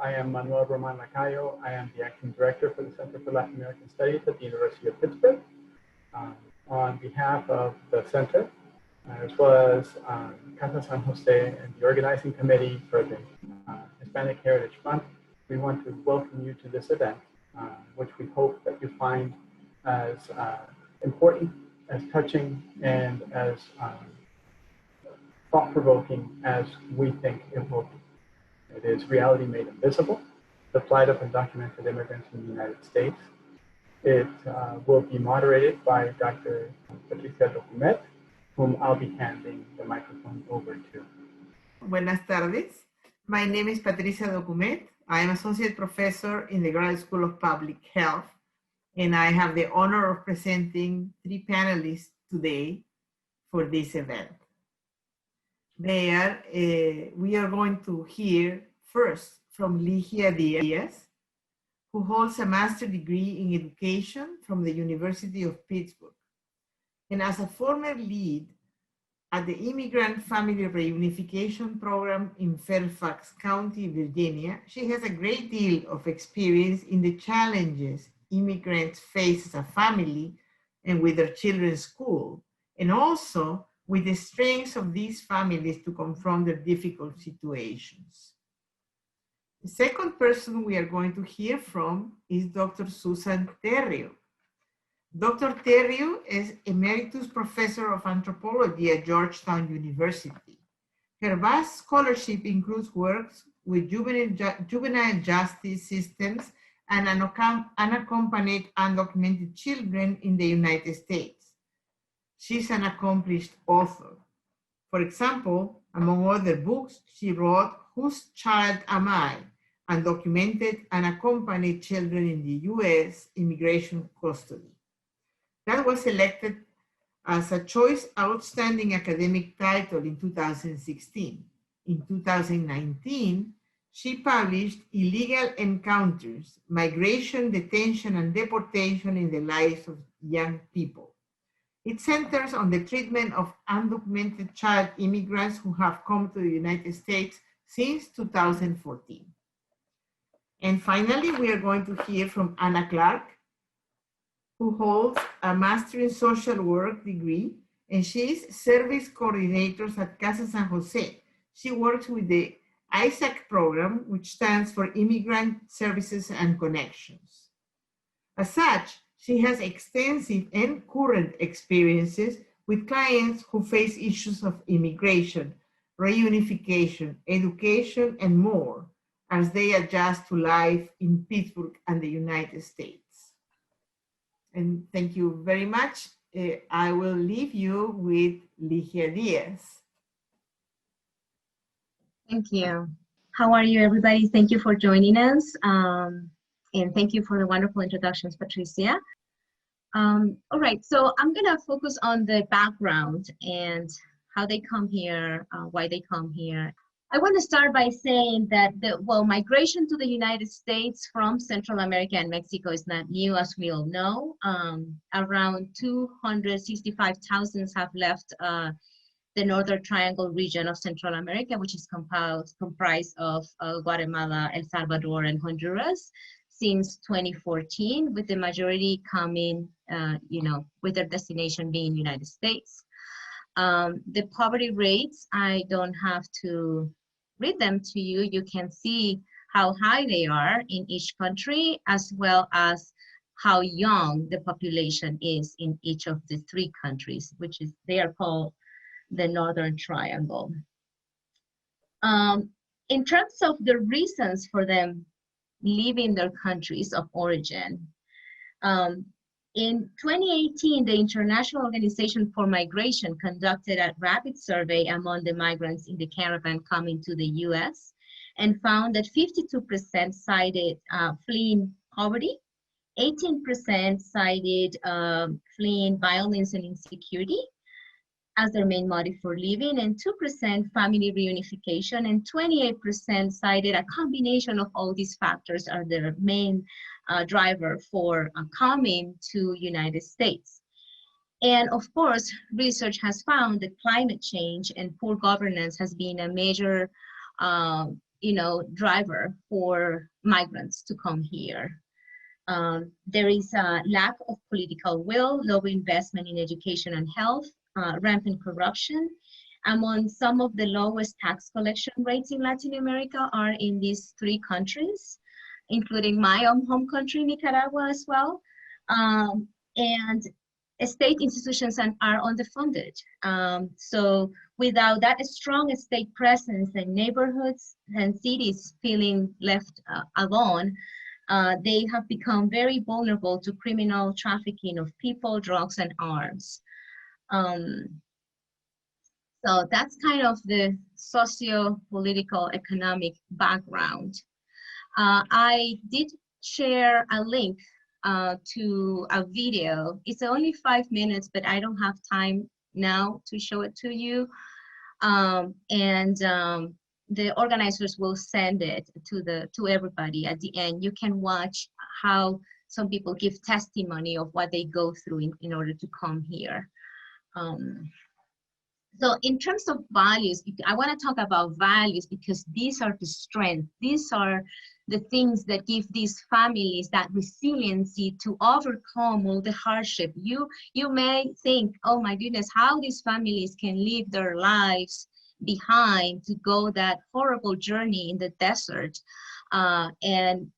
I am Manuel Roman Lacayo. I am the acting director for the Center for Latin American Studies at the University of Pittsburgh. On behalf of the center, as well as Casa San Jose and the organizing committee for the Hispanic Heritage Month, we want to welcome you to this event, which we hope that you find as important, as touching, and as thought-provoking as we think it will be. It is Reality Made Invisible, the plight of undocumented immigrants in the United States. It will be moderated by Dr. Patricia Document, whom I'll be handing the microphone over to. Buenas tardes. My name is Patricia Document. I am Associate Professor in the Graduate School of Public Health, and I have the honor of presenting 3 panelists today for this event. We are going to hear first from Ligia Diaz, who holds a master's degree in education from the University of Pittsburgh. And as a former lead at the Immigrant Family Reunification Program in Fairfax County, Virginia, she has a great deal of experience in the challenges immigrants face as a family and with their children's school, and also with the strengths of these families to confront their difficult situations. The second person we are going to hear from is Dr. Susan Terrio. Dr. Terrio is Emeritus Professor of Anthropology at Georgetown University. Her vast scholarship includes works with juvenile justice systems and unaccompanied undocumented children in the United States. She's an accomplished author. For example, among other books, she wrote Whose Child Am I? Undocumented Unaccompanied Children in the U.S. Immigration Custody. That was selected as a Choice Outstanding Academic Title in 2016. In 2019, she published Illegal Encounters, Migration, Detention, and Deportation in the Lives of Young People. It centers on the treatment of undocumented child immigrants who have come to the United States since 2014. And finally, we are going to hear from Anna Clarke, who holds a Master in Social Work degree, and she is Service Coordinator at Casa San Jose. She works with the ISAC program, which stands for Immigrant Services and Connections. As such, she has extensive and current experiences with clients who face issues of immigration, reunification, education, and more as they adjust to life in Pittsburgh and the United States. And thank you very much. I will leave you with Ligia Diaz. Thank you. How are you, everybody? Thank you for joining us. And thank you for the wonderful introductions, Patricia. All right, so I'm gonna focus on the background and how they come here, why they come here. I want to start by saying that migration to the United States from Central America and Mexico is not new, as we all know. Around 265,000 have left the Northern Triangle region of Central America, which is comprised of Guatemala, El Salvador, and Honduras since 2014, with the majority coming, with their destination being United States. The poverty rates, I don't have to read them to you. You can see how high they are in each country, as well as how young the population is in each of the 3 countries, which is, they are called the Northern Triangle. In terms of the reasons for them leaving their countries of origin, in 2018, the International Organization for Migration conducted a rapid survey among the migrants in the caravan coming to the US and found that 52% cited fleeing poverty, 18% cited fleeing violence and insecurity as their main motive for leaving, and 2% family reunification, and 28% cited a combination of all these factors are their main driver for coming to United States. And of course, research has found that climate change and poor governance has been a major driver for migrants to come here. There is a lack of political will, low investment in education and health, rampant corruption. Among some of the lowest tax collection rates in Latin America are in these 3 countries, including my own home country, Nicaragua, as well. And state institutions are underfunded. So without that strong state presence in neighborhoods and cities feeling left alone, they have become very vulnerable to criminal trafficking of people, drugs, and arms. So that's kind of the socio-political economic background. I did share a link to a video. It's only 5 minutes, but I don't have time now to show it to you. The organizers will send it to everybody at the end. You can watch how some people give testimony of what they go through in order to come here. So in terms of values, I want to talk about values because these are the strength. These are the things that give these families that resiliency to overcome all the hardship. You may think, oh my goodness, how these families can live their lives behind to go that horrible journey in the desert and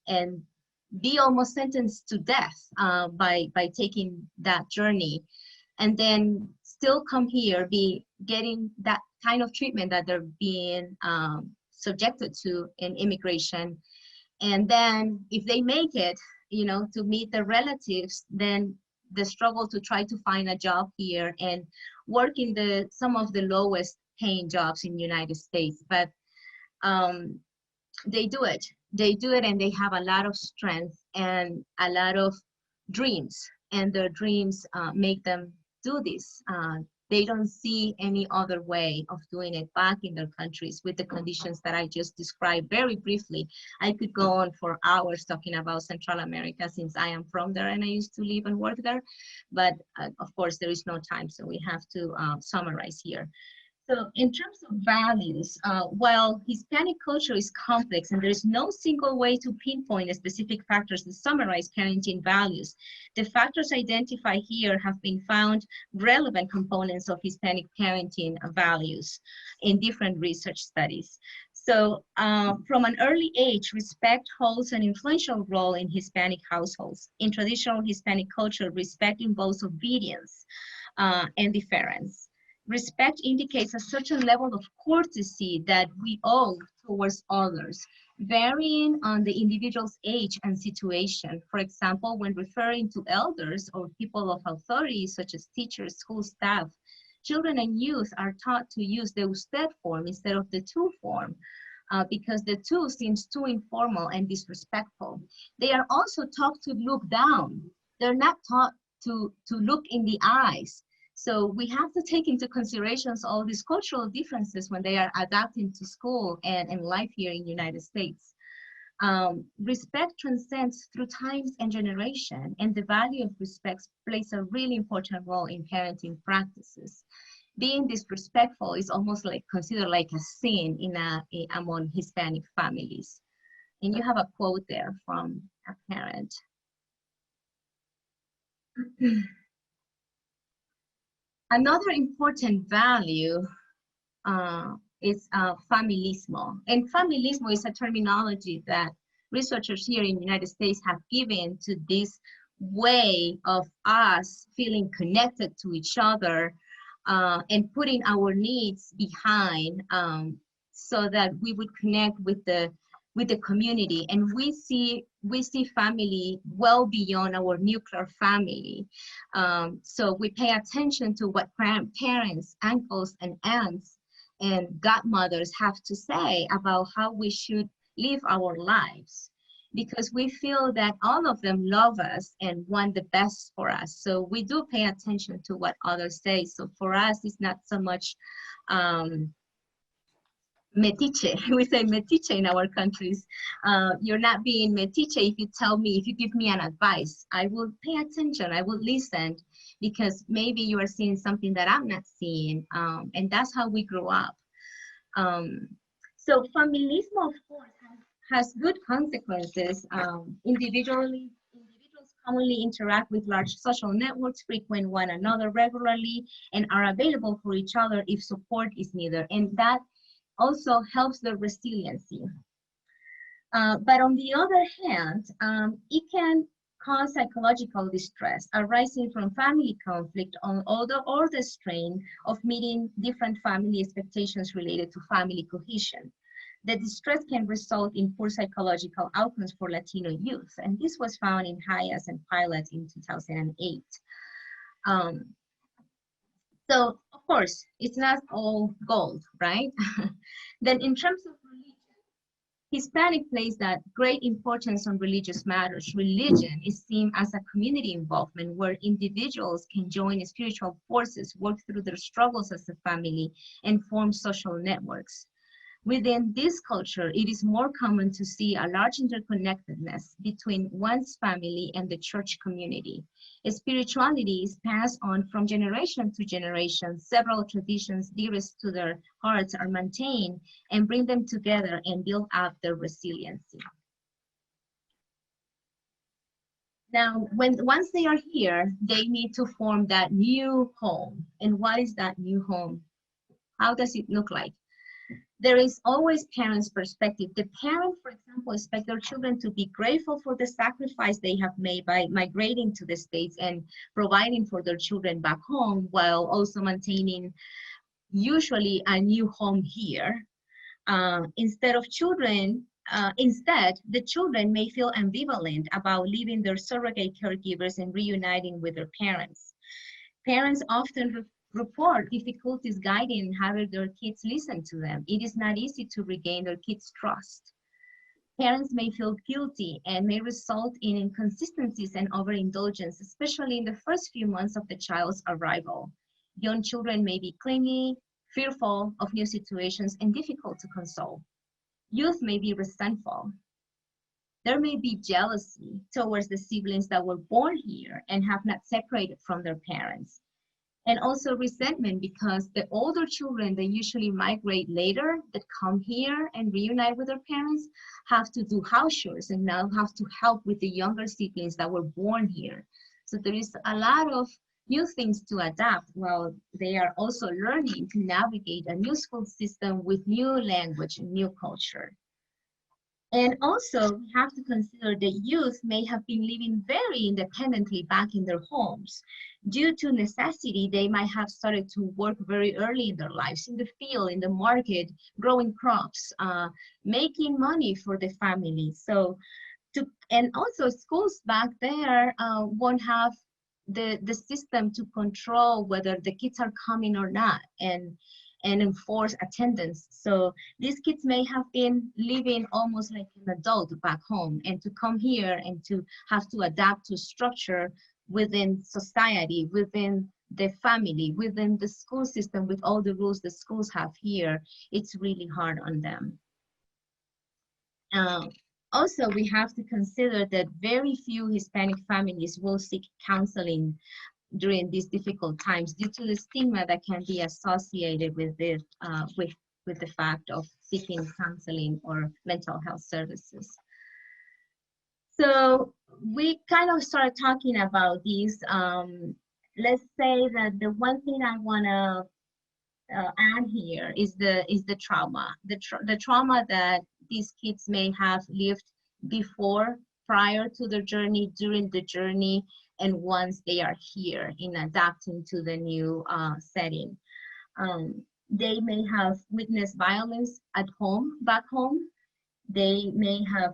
be almost sentenced to death by taking that journey, and then still come here, be getting that kind of treatment that they're being subjected to in immigration. And then if they make it, to meet their relatives, then the struggle to try to find a job here and work in some of the lowest paying jobs in the United States. But they do it. They do it, and they have a lot of strength and a lot of dreams, and their dreams make them do this. They don't see any other way of doing it back in their countries with the conditions that I just described very briefly. I could go on for hours talking about Central America since I am from there and I used to live and work there. But of course, there is no time, so we have to summarize here. So in terms of values, while Hispanic culture is complex and there is no single way to pinpoint specific factors that summarize parenting values, the factors identified here have been found relevant components of Hispanic parenting values in different research studies. So from an early age, respect holds an influential role in Hispanic households. In traditional Hispanic culture, respect involves obedience and deference. Respect indicates a certain level of courtesy that we owe towards others, varying on the individual's age and situation. For example, when referring to elders or people of authority, such as teachers, school staff, children and youth are taught to use the usted form instead of the tú form, because the tú seems too informal and disrespectful. They are also taught to look down. They're not taught to look in the eyes. So we have to take into considerations all these cultural differences when they are adapting to school and life here in the United States. Respect transcends through times and generation, and the value of respect plays a really important role in parenting practices. Being disrespectful is almost like considered like a sin among Hispanic families. And you have a quote there from a parent. Another important value is familismo. And familismo is a terminology that researchers here in the United States have given to this way of us feeling connected to each other and putting our needs behind so that we would connect with the community. And we see family well beyond our nuclear family. So we pay attention to what grandparents, uncles, and aunts and godmothers have to say about how we should live our lives, because we feel that all of them love us and want the best for us. So we do pay attention to what others say. So for us, it's not so much metiche. We say metiche in our countries. You're not being metiche if you give me an advice. I will pay attention, I will listen, because maybe you are seeing something that I'm not seeing. And that's how we grow up. So familismo, of course, has good consequences. Individuals commonly interact with large social networks, frequent one another regularly, and are available for each other if support is needed. And that also helps their resiliency. But on the other hand, it can cause psychological distress arising from family conflict or the strain of meeting different family expectations related to family cohesion. The distress can result in poor psychological outcomes for Latino youth, and this was found in Hayes and Plight in 2008. So, of course, it's not all gold, right? Then in terms of religion, Hispanic place that great importance on religious matters. Religion is seen as a community involvement where individuals can join spiritual forces, work through their struggles as a family, and form social networks. Within this culture, it is more common to see a large interconnectedness between one's family and the church community. Spirituality is passed on from generation to generation. Several traditions dearest to their hearts are maintained and bring them together and build up their resiliency. Now, once they are here, they need to form that new home. And what is that new home? How does it look like? There is always parents' perspective. The parent, for example, expect their children to be grateful for the sacrifice they have made by migrating to the States and providing for their children back home, while also maintaining usually a new home here. Instead, the children may feel ambivalent about leaving their surrogate caregivers and reuniting with their parents. Parents often report difficulties guiding and having their kids listen to them. It is not easy to regain their kids' trust. Parents may feel guilty and may result in inconsistencies and overindulgence, especially in the first few months of the child's arrival. Young children may be clingy, fearful of new situations, and difficult to console. Youth may be resentful. There may be jealousy towards the siblings that were born here and have not separated from their parents. And also resentment because the older children that usually migrate later that come here and reunite with their parents have to do house chores and now have to help with the younger siblings that were born here. So there is a lot of new things to adapt while they are also learning to navigate a new school system with new language and new culture. And also, we have to consider that youth may have been living very independently back in their homes. Due to necessity, they might have started to work very early in their lives, in the field, in the market, growing crops, making money for the family. And also schools back there won't have the system to control whether the kids are coming or not and enforce attendance. So these kids may have been living almost like an adult back home, and to come here and to have to adapt to structure within society, within the family, within the school system, with all the rules the schools have here, it's really hard on them. Also, we have to consider that very few Hispanic families will seek counseling during these difficult times due to the stigma that can be associated with it, with the fact of seeking counseling or mental health services. So we kind of started talking about these. Let's say that the one thing I want to add here is the trauma, the trauma that these kids may have lived before, prior to their journey, during the journey, and once they are here in adapting to the new setting. They may have witnessed violence at home, back home. They may have,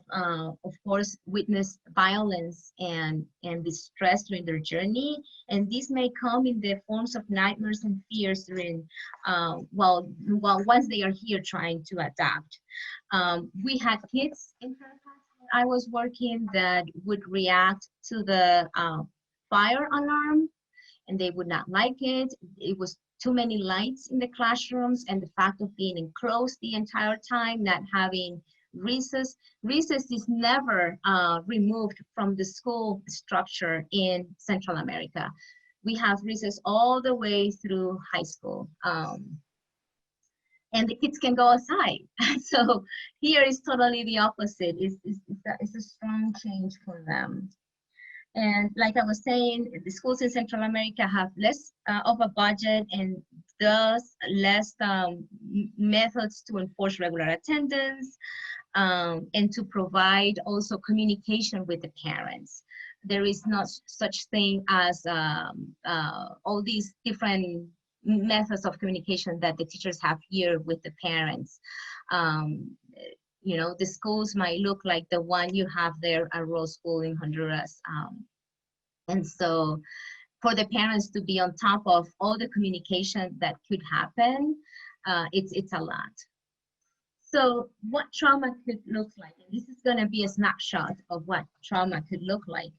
of course, witnessed violence and distress during their journey. And this may come in the forms of nightmares and fears during, well, once they are here trying to adapt. We had kids in Fairfax when I was working that would react to the fire alarm, and they would not like it. It was too many lights in the classrooms, and the fact of being enclosed the entire time, not having recess. Recess is never removed from the school structure in Central America. We have recess all the way through high school. and the kids can go outside. So here is totally the opposite. It's a strong change for them. And like I was saying, the schools in Central America have less of a budget and thus less methods to enforce regular attendance and to provide also communication with the parents. There is not such thing as all these different methods of communication that the teachers have here with the parents. You know, the schools might look like the one you have there at Rose School in Honduras. And so for the parents to be on top of all the communication that could happen, it's a lot. So what trauma could look like, and this is gonna be a snapshot of what trauma could look like.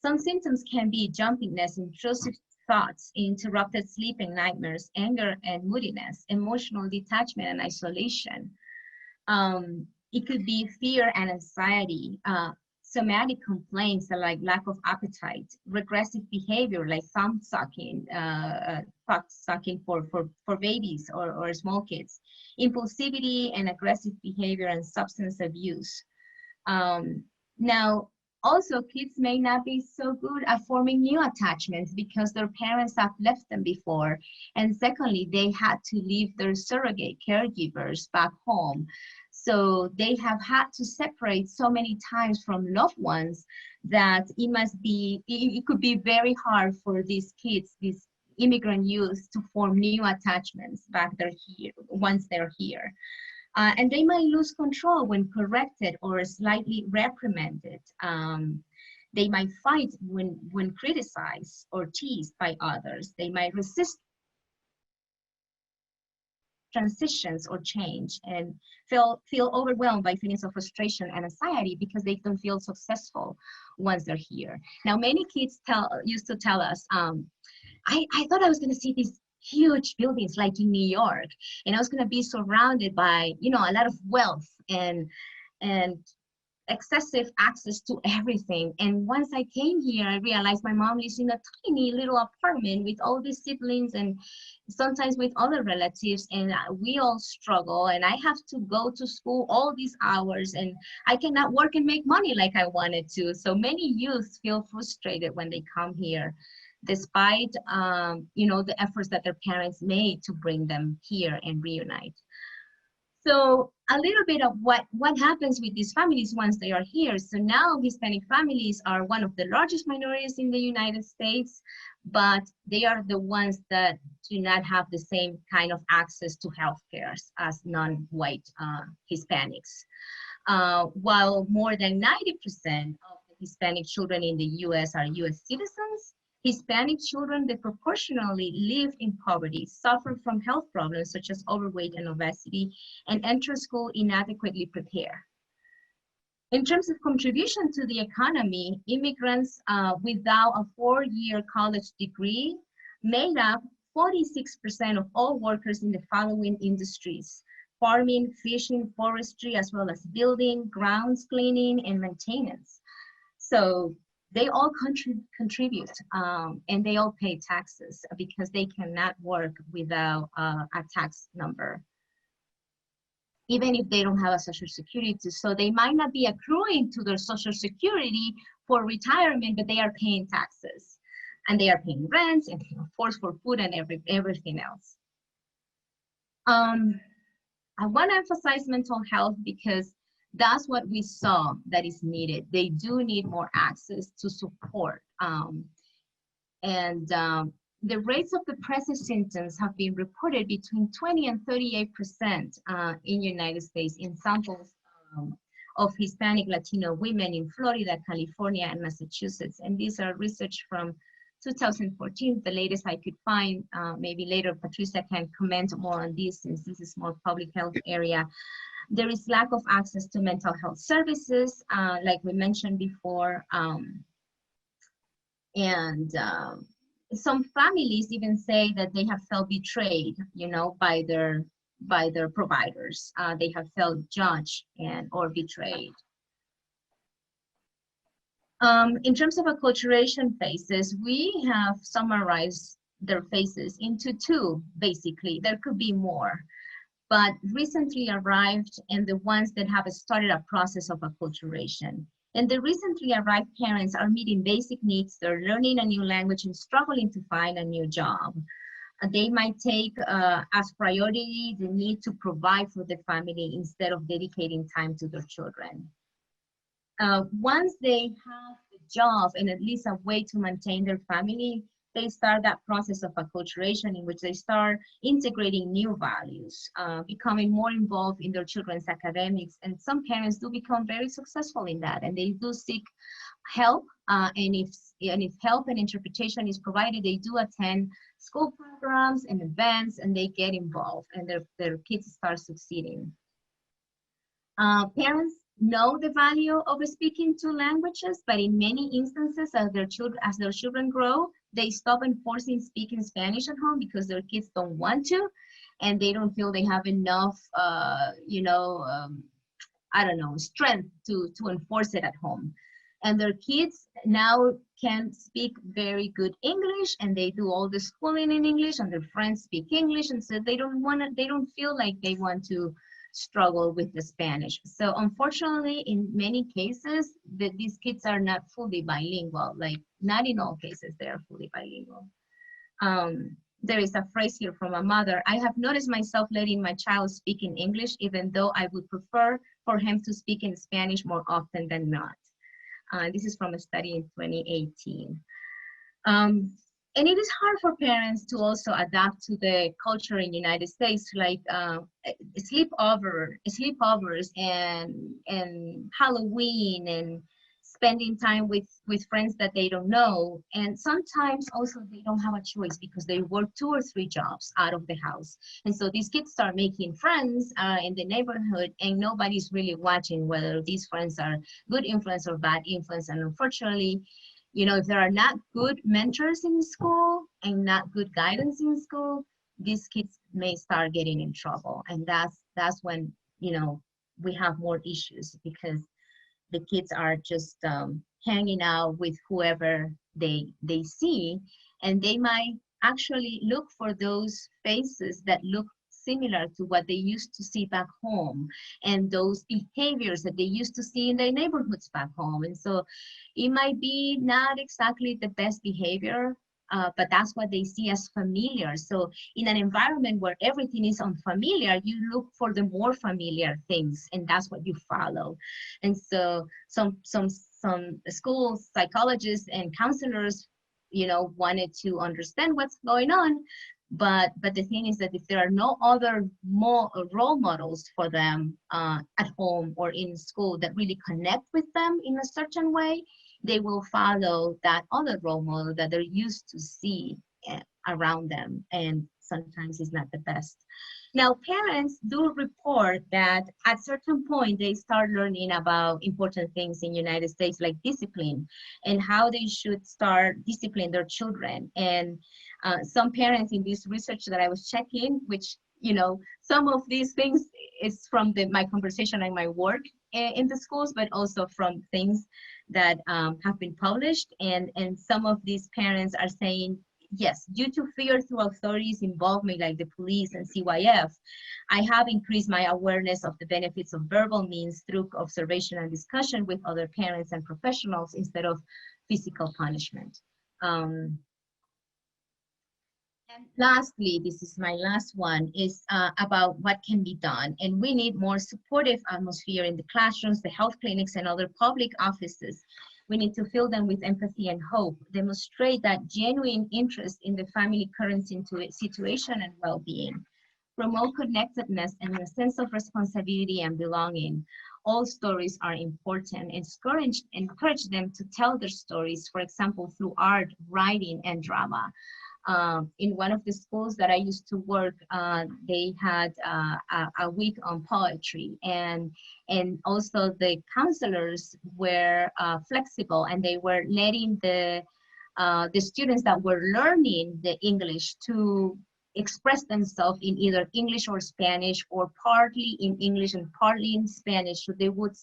Some symptoms can be jumpiness, intrusive thoughts, interrupted sleep and nightmares, anger and moodiness, emotional detachment and isolation. It could be fear and anxiety, somatic complaints like lack of appetite, regressive behavior like thumb sucking, for babies or small kids, impulsivity and aggressive behavior and substance abuse. Now, also kids may not be so good at forming new attachments because their parents have left them before. And secondly, they had to leave their surrogate caregivers back home. So they have had to separate so many times from loved ones that it could be very hard for these kids, these immigrant youth, to form new attachments once they're here. And they might lose control when corrected or slightly reprimanded. They might fight when criticized or teased by others. They might resist transitions or change and feel overwhelmed by feelings of frustration and anxiety because they don't feel successful once they're here. Now, many kids used to tell us, I thought I was going to see these huge buildings like in New York, and I was going to be surrounded by, you know, a lot of wealth and excessive access to everything. And once I came here, I realized my mom lives in a tiny little apartment with all these siblings and sometimes with other relatives, and we all struggle, and I have to go to school all these hours, and I cannot work and make money like I wanted to. So many youth feel frustrated when they come here, despite you know, the efforts that their parents made to bring them here and reunite. So a little bit of what happens with these families once they are here. So now Hispanic families are one of the largest minorities in the United States, but they are the ones that do not have the same kind of access to healthcare as non-white Hispanics. While more than 90% of the Hispanic children in the US are US citizens, Hispanic children that proportionally live in poverty, suffer from health problems such as overweight and obesity, and enter school inadequately prepared. In terms of contribution to the economy, immigrants without a 4-year college degree made up 46% of all workers in the following industries: farming, fishing, forestry, as well as building, grounds cleaning, and maintenance. So they all contribute and they all pay taxes because they cannot work without a tax number, even if they don't have a Social Security. So they might not be accruing to their Social Security for retirement, but they are paying taxes and they are paying rent and, of course, for food and everything else. I want to emphasize mental health because that's what we saw that is needed. They do need more access to support. The rates of depressive symptoms have been reported between 20 and 38% in the United States in samples of Hispanic Latino women in Florida, California, and Massachusetts. And these are research from 2014, the latest I could find. Maybe later Patricia can comment more on this since this is more public health area. There is lack of access to mental health services, like we mentioned before. Some families even say that they have felt betrayed, you know, by their providers. They have felt judged or betrayed. In terms of acculturation phases, we have summarized their phases into two, basically. There could be more. but recently arrived and the ones that have started a process of acculturation. And the recently arrived parents are meeting basic needs. They're learning a new language and struggling to find a new job. They might take as priority the need to provide for the family instead of dedicating time to their children. Once they have a job and at least a way to maintain their family, they start that process of acculturation in which they start integrating new values, becoming more involved in their children's academics. And some parents do become very successful in that, and they do seek help. And if help and interpretation is provided, they do attend school programs and events, and they get involved, and their kids start succeeding. Parents know the value of speaking two languages, but in many instances, as their children grow, they stop enforcing speaking Spanish at home because their kids don't want to, and they don't feel they have enough, strength to enforce it at home. And their kids now can speak very good English, and they do all the schooling in English, and their friends speak English, and so they don't feel like they want to struggle with the Spanish. So unfortunately, in many cases, these kids are not fully bilingual. Like, not in all cases they are fully bilingual. There is a phrase here from a mother: "I have noticed myself letting my child speak in English, even though I would prefer for him to speak in Spanish more often than not." This is from a study in 2018. And it is hard for parents to also adapt to the culture in the United States, like sleepovers and Halloween and spending time with friends that they don't know. And sometimes also they don't have a choice because they work 2 or 3 jobs out of the house. And so these kids start making friends in the neighborhood, and nobody's really watching whether these friends are good influence or bad influence. And unfortunately, if there are not good mentors in school and not good guidance in school, these kids may start getting in trouble. And that's when, we have more issues, because the kids are just hanging out with whoever they see, and they might actually look for those faces that look similar to what they used to see back home, and those behaviors that they used to see in their neighborhoods back home. And so it might be not exactly the best behavior, but that's what they see as familiar. So in an environment where everything is unfamiliar, you look for the more familiar things, and that's what you follow. And so some school psychologists and counselors, wanted to understand what's going on. But the thing is that if there are no other more role models for them at home or in school that really connect with them in a certain way, they will follow that other role model that they're used to see around them, and sometimes it's not the best. Now, parents do report that at certain point they start learning about important things in the United States, like discipline, and how they should start disciplining their children. And some parents in this research that I was checking, which, some of these things is from my conversation and my work in the schools, but also from things that have been published. And some of these parents are saying, yes, due to fear through authorities' involvement, like the police and CYF, I have increased my awareness of the benefits of verbal means through observation and discussion with other parents and professionals instead of physical punishment. And lastly, this is my last one, is about what can be done. And we need more supportive atmosphere in the classrooms, the health clinics, and other public offices. We need to fill them with empathy and hope, demonstrate that genuine interest in the family current situation and well-being, promote connectedness and a sense of responsibility and belonging. All stories are important, and encourage them to tell their stories, for example, through art, writing, and drama. In one of the schools that I used to work, they had a week on poetry, and also the counselors were flexible, and they were letting the students that were learning the English to express themselves in either English or Spanish, or partly in English and partly in Spanish. So they would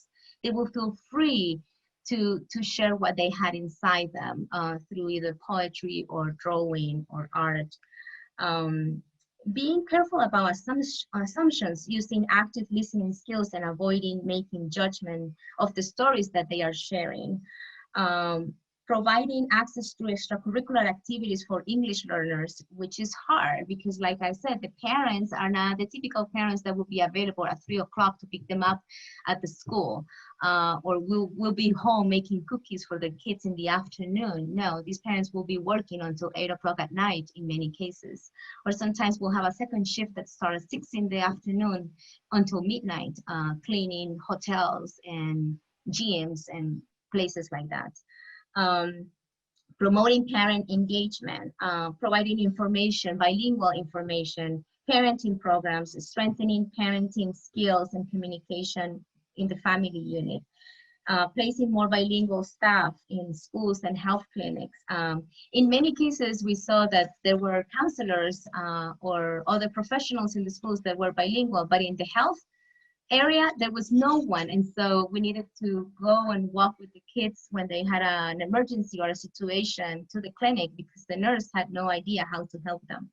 feel free to share what they had inside them through either poetry or drawing or art. being careful about assumptions, using active listening skills and avoiding making judgment of the stories that they are sharing. Providing access to extracurricular activities for English learners, which is hard because, like I said, the parents are not the typical parents that will be available at 3 o'clock to pick them up at the school, or will be home making cookies for their kids in the afternoon. No, these parents will be working until 8 o'clock at night in many cases, or sometimes we'll have a second shift that starts at 6 in the afternoon until midnight, cleaning hotels and gyms and places like that. Promoting parent engagement, providing information, bilingual information, parenting programs, strengthening parenting skills and communication in the family unit, placing more bilingual staff in schools and health clinics. In many cases, we saw that there were counselors or other professionals in the schools that were bilingual, but in the health area, there was no one. And so we needed to go and walk with the kids when they had an emergency or a situation to the clinic because the nurse had no idea how to help them.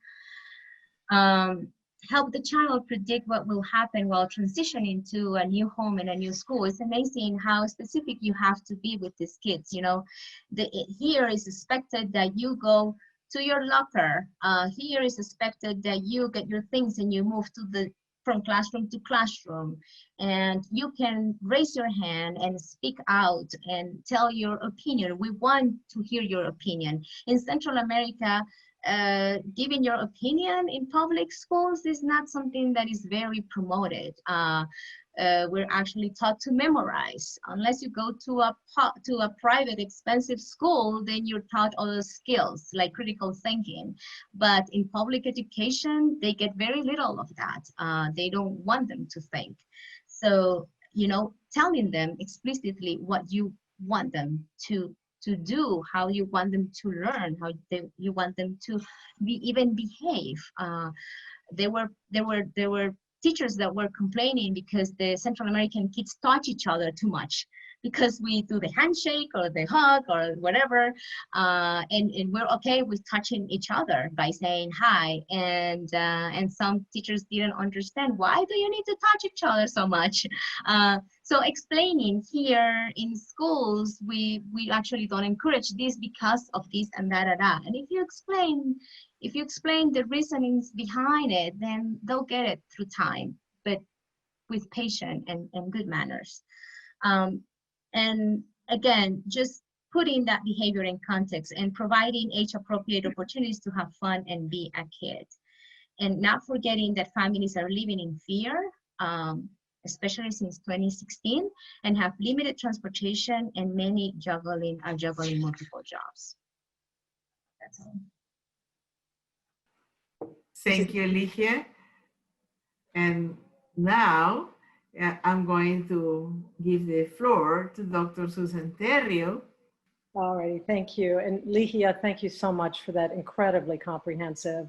Help the child predict what will happen while transitioning to a new home and a new school. It's amazing how specific you have to be with these kids. You know, here is expected that you go to your locker. Here is expected that you get your things and you move to from classroom to classroom, and you can raise your hand and speak out and tell your opinion. We want to hear your opinion. In Central America, giving your opinion in public schools is not something that is very promoted. We're actually taught to memorize. Unless you go to a private expensive school, then you're taught other skills like critical thinking. But in public education, they get very little of that. They don't want them to think. So, you know, telling them explicitly what you want them to do, how you want them to learn, how you want them to even behave. There were teachers that were complaining because the Central American kids touch each other too much because we do the handshake or the hug or whatever, and we're okay with touching each other by saying hi, and some teachers didn't understand, why do you need to touch each other so much? So explaining here in schools, we actually don't encourage this because of this and that. And if you explain the reasonings behind it, then they'll get it through time, but with patience and good manners. And again, just putting that behavior in context and providing age-appropriate opportunities to have fun and be a kid. And not forgetting that families are living in fear, especially since 2016, and have limited transportation, and many are juggling multiple jobs. That's all. Thank you, Ligia. And now I'm going to give the floor to Dr. Susan Terrio. All right, thank you. And Ligia, thank you so much for that incredibly comprehensive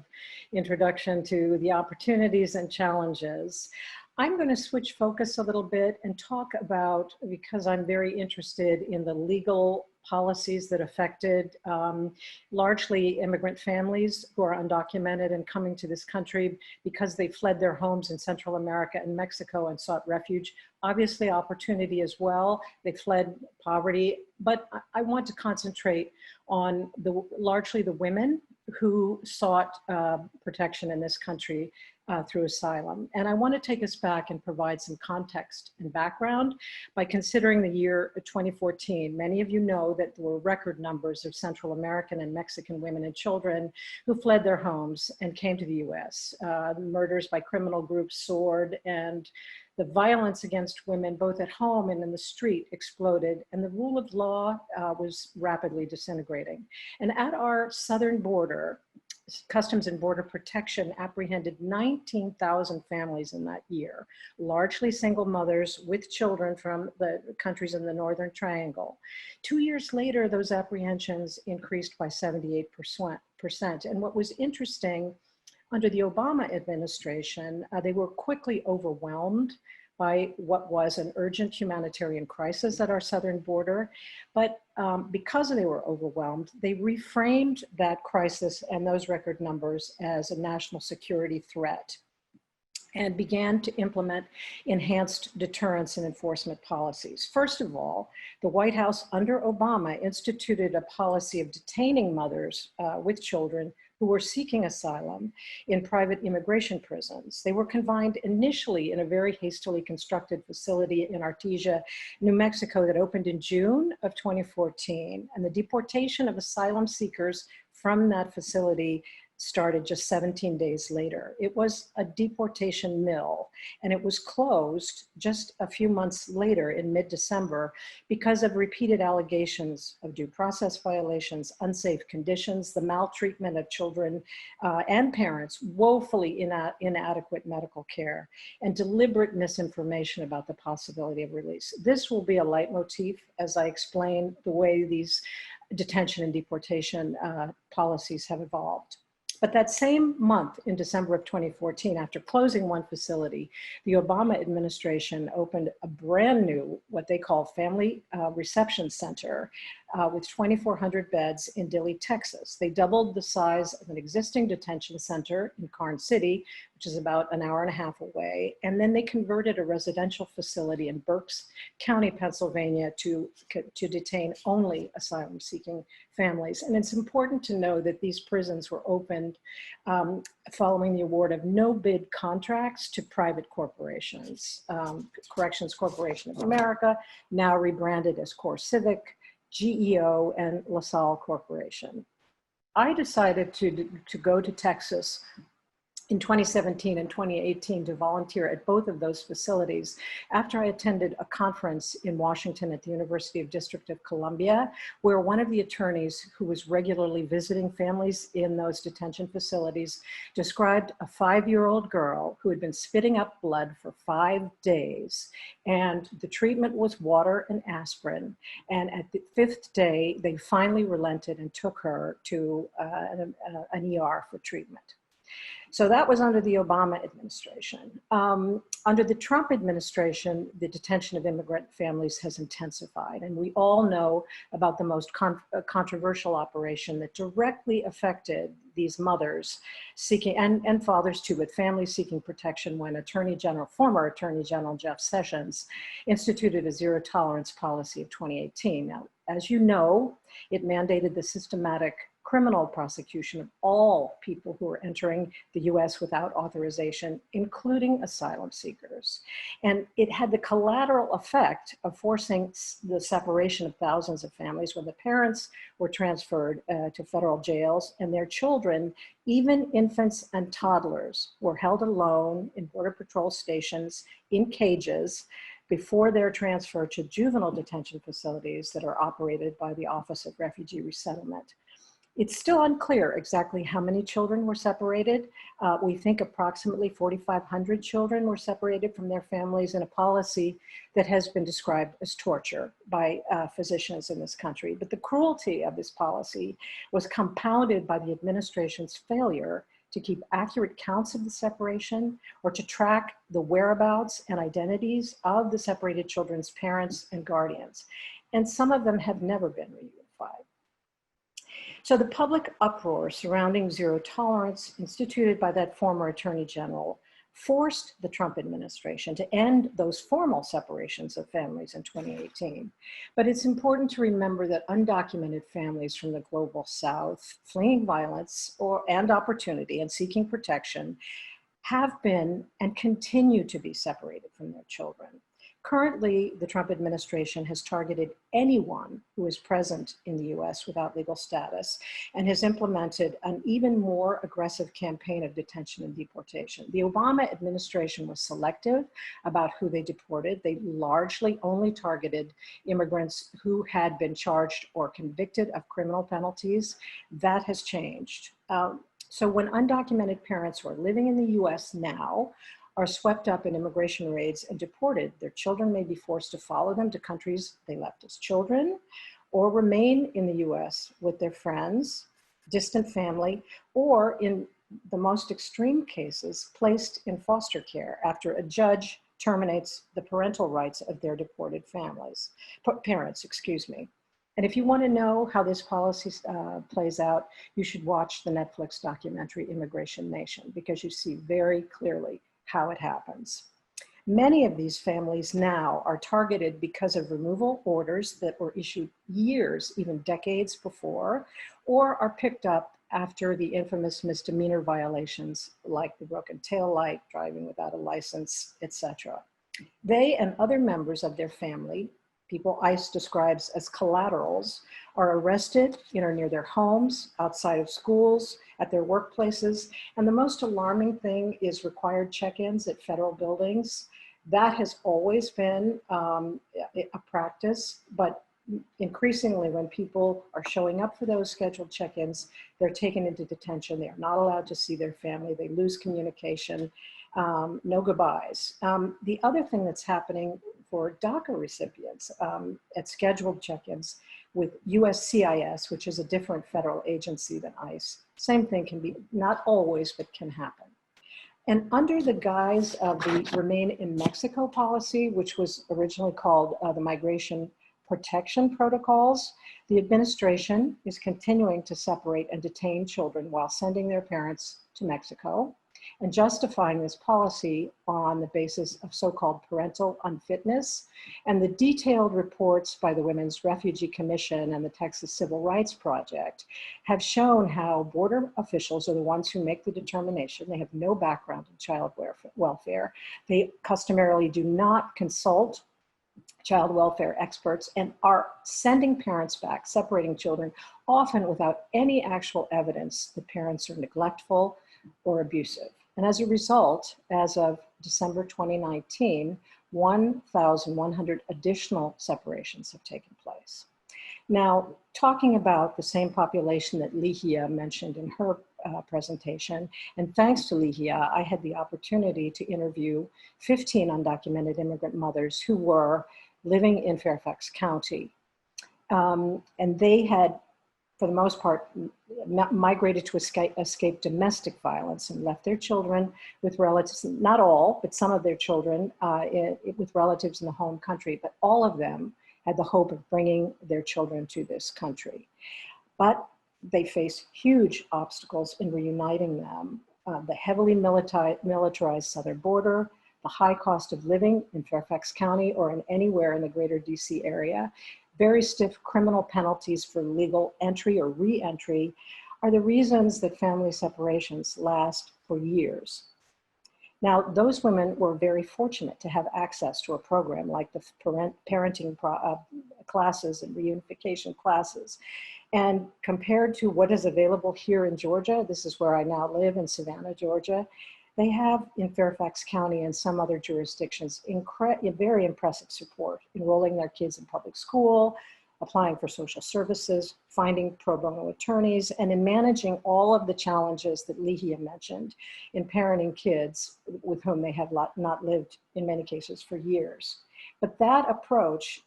introduction to the opportunities and challenges. I'm going to switch focus a little bit and talk about, because I'm very interested in the legal policies that affected largely immigrant families who are undocumented and coming to this country because they fled their homes in Central America and Mexico and sought refuge. Obviously opportunity as well. They fled poverty, but I want to concentrate on largely the women who sought protection in this country through asylum. And I want to take us back and provide some context and background by considering the year 2014. Many of you know that there were record numbers of Central American and Mexican women and children who fled their homes and came to the US. Murders by criminal groups soared, and the violence against women, both at home and in the street, exploded, and the rule of law was rapidly disintegrating. And at our southern border, Customs and Border Protection apprehended 19,000 families in that year, largely single mothers with children from the countries in the Northern Triangle. 2 years later, those apprehensions increased by 78%. And what was interesting, under the Obama administration, they were quickly overwhelmed by what was an urgent humanitarian crisis at our southern border. But because they were overwhelmed, they reframed that crisis and those record numbers as a national security threat and began to implement enhanced deterrence and enforcement policies. First of all, the White House under Obama instituted a policy of detaining mothers with children who were seeking asylum in private immigration prisons. They were confined initially in a very hastily constructed facility in Artesia, New Mexico, that opened in June of 2014. And the deportation of asylum seekers from that facility started just 17 days later. It was a deportation mill, and it was closed just a few months later in mid-December because of repeated allegations of due process violations, unsafe conditions, the maltreatment of children and parents, woefully inadequate medical care, and deliberate misinformation about the possibility of release. This will be a leitmotif as I explain the way these detention and deportation policies have evolved. But that same month, in December of 2014, after closing one facility, the Obama administration opened a brand new, what they call Family Reception Center with 2,400 beds in Dilley, Texas. They doubled the size of an existing detention center in Carn City, which is about an hour and a half away. And then they converted a residential facility in Berks County, Pennsylvania to detain only asylum-seeking families. And it's important to know that these prisons were opened following the award of no-bid contracts to private corporations. Corrections Corporation of America, now rebranded as Core Civic, GEO, and LaSalle Corporation. I decided to go to Texas in 2017 and 2018 to volunteer at both of those facilities after I attended a conference in Washington at the University of District of Columbia, where one of the attorneys who was regularly visiting families in those detention facilities described a 5-year-old girl who had been spitting up blood for 5 days. And the treatment was water and aspirin. And at the 5th day, they finally relented and took her to an ER for treatment. So that was under the Obama administration. Under the Trump administration, the detention of immigrant families has intensified. And we all know about the most controversial operation that directly affected these mothers seeking, and fathers too, but families seeking protection when former Attorney General Jeff Sessions instituted a zero tolerance policy of 2018. Now, as you know, it mandated the systematic criminal prosecution of all people who are entering the US without authorization, including asylum seekers. And it had the collateral effect of forcing the separation of thousands of families when the parents were transferred to federal jails, and their children, even infants and toddlers, were held alone in Border Patrol stations in cages before their transfer to juvenile detention facilities that are operated by the Office of Refugee Resettlement. It's still unclear exactly how many children were separated. We think approximately 4,500 children were separated from their families in a policy that has been described as torture by physicians in this country. But the cruelty of this policy was compounded by the administration's failure to keep accurate counts of the separation or to track the whereabouts and identities of the separated children's parents and guardians. And some of them have never been reunified. So the public uproar surrounding zero tolerance instituted by that former Attorney General forced the Trump administration to end those formal separations of families in 2018. But it's important to remember that undocumented families from the global South fleeing violence and opportunity and seeking protection have been and continue to be separated from their children. Currently, the Trump administration has targeted anyone who is present in the US without legal status and has implemented an even more aggressive campaign of detention and deportation. The Obama administration was selective about who they deported. They largely only targeted immigrants who had been charged or convicted of criminal penalties. That has changed. So when undocumented parents who are living in the US now are swept up in immigration raids and deported, their children may be forced to follow them to countries they left as children, or remain in the US with their friends, distant family, or in the most extreme cases, placed in foster care after a judge terminates the parental rights of their deported parents, excuse me. And if you want to know how this policy plays out, you should watch the Netflix documentary Immigration Nation, because you see very clearly how it happens. Many of these families now are targeted because of removal orders that were issued years, even decades before, or are picked up after the infamous misdemeanor violations like the broken tail light, driving without a license, etc. They and other members of their family, people ICE describes as collaterals, are arrested near their homes, outside of schools, at their workplaces. And the most alarming thing is required check-ins at federal buildings. That has always been a practice, but increasingly when people are showing up for those scheduled check-ins, they're taken into detention. They are not allowed to see their family. They lose communication, no goodbyes. The other thing that's happening for DACA recipients at scheduled check-ins with USCIS, which is a different federal agency than ICE, same thing can be, not always, but can happen. And under the guise of the Remain in Mexico policy, which was originally called the Migration Protection Protocols, the administration is continuing to separate and detain children while sending their parents to Mexico, and justifying this policy on the basis of so-called parental unfitness. And the detailed reports by the Women's Refugee Commission and the Texas Civil Rights Project have shown how border officials are the ones who make the determination. They have no background in child welfare. They customarily do not consult child welfare experts and are sending parents back, separating children, often without any actual evidence that parents are neglectful or abusive. And as a result, as of December 2019, 1,100 additional separations have taken place. Now, talking about the same population that Ligia mentioned in her presentation, and thanks to Ligia, I had the opportunity to interview 15 undocumented immigrant mothers who were living in Fairfax County. And they had, for the most part, migrated to escape domestic violence and left their children with relatives, not all, but some of their children with relatives in the home country, but all of them had the hope of bringing their children to this country. But they face huge obstacles in reuniting them. The heavily militarized southern border, the high cost of living in Fairfax County or in anywhere in the greater DC area, very stiff criminal penalties for legal entry or re-entry are the reasons that family separations last for years. Now, those women were very fortunate to have access to a program like the parenting classes and reunification classes. And compared to what is available here in Georgia, this is where I now live in Savannah, Georgia, they have in Fairfax County and some other jurisdictions very impressive support, enrolling their kids in public school, applying for social services, finding pro bono attorneys, and in managing all of the challenges that Ligia mentioned in parenting kids with whom they have not lived in many cases for years. But that approach,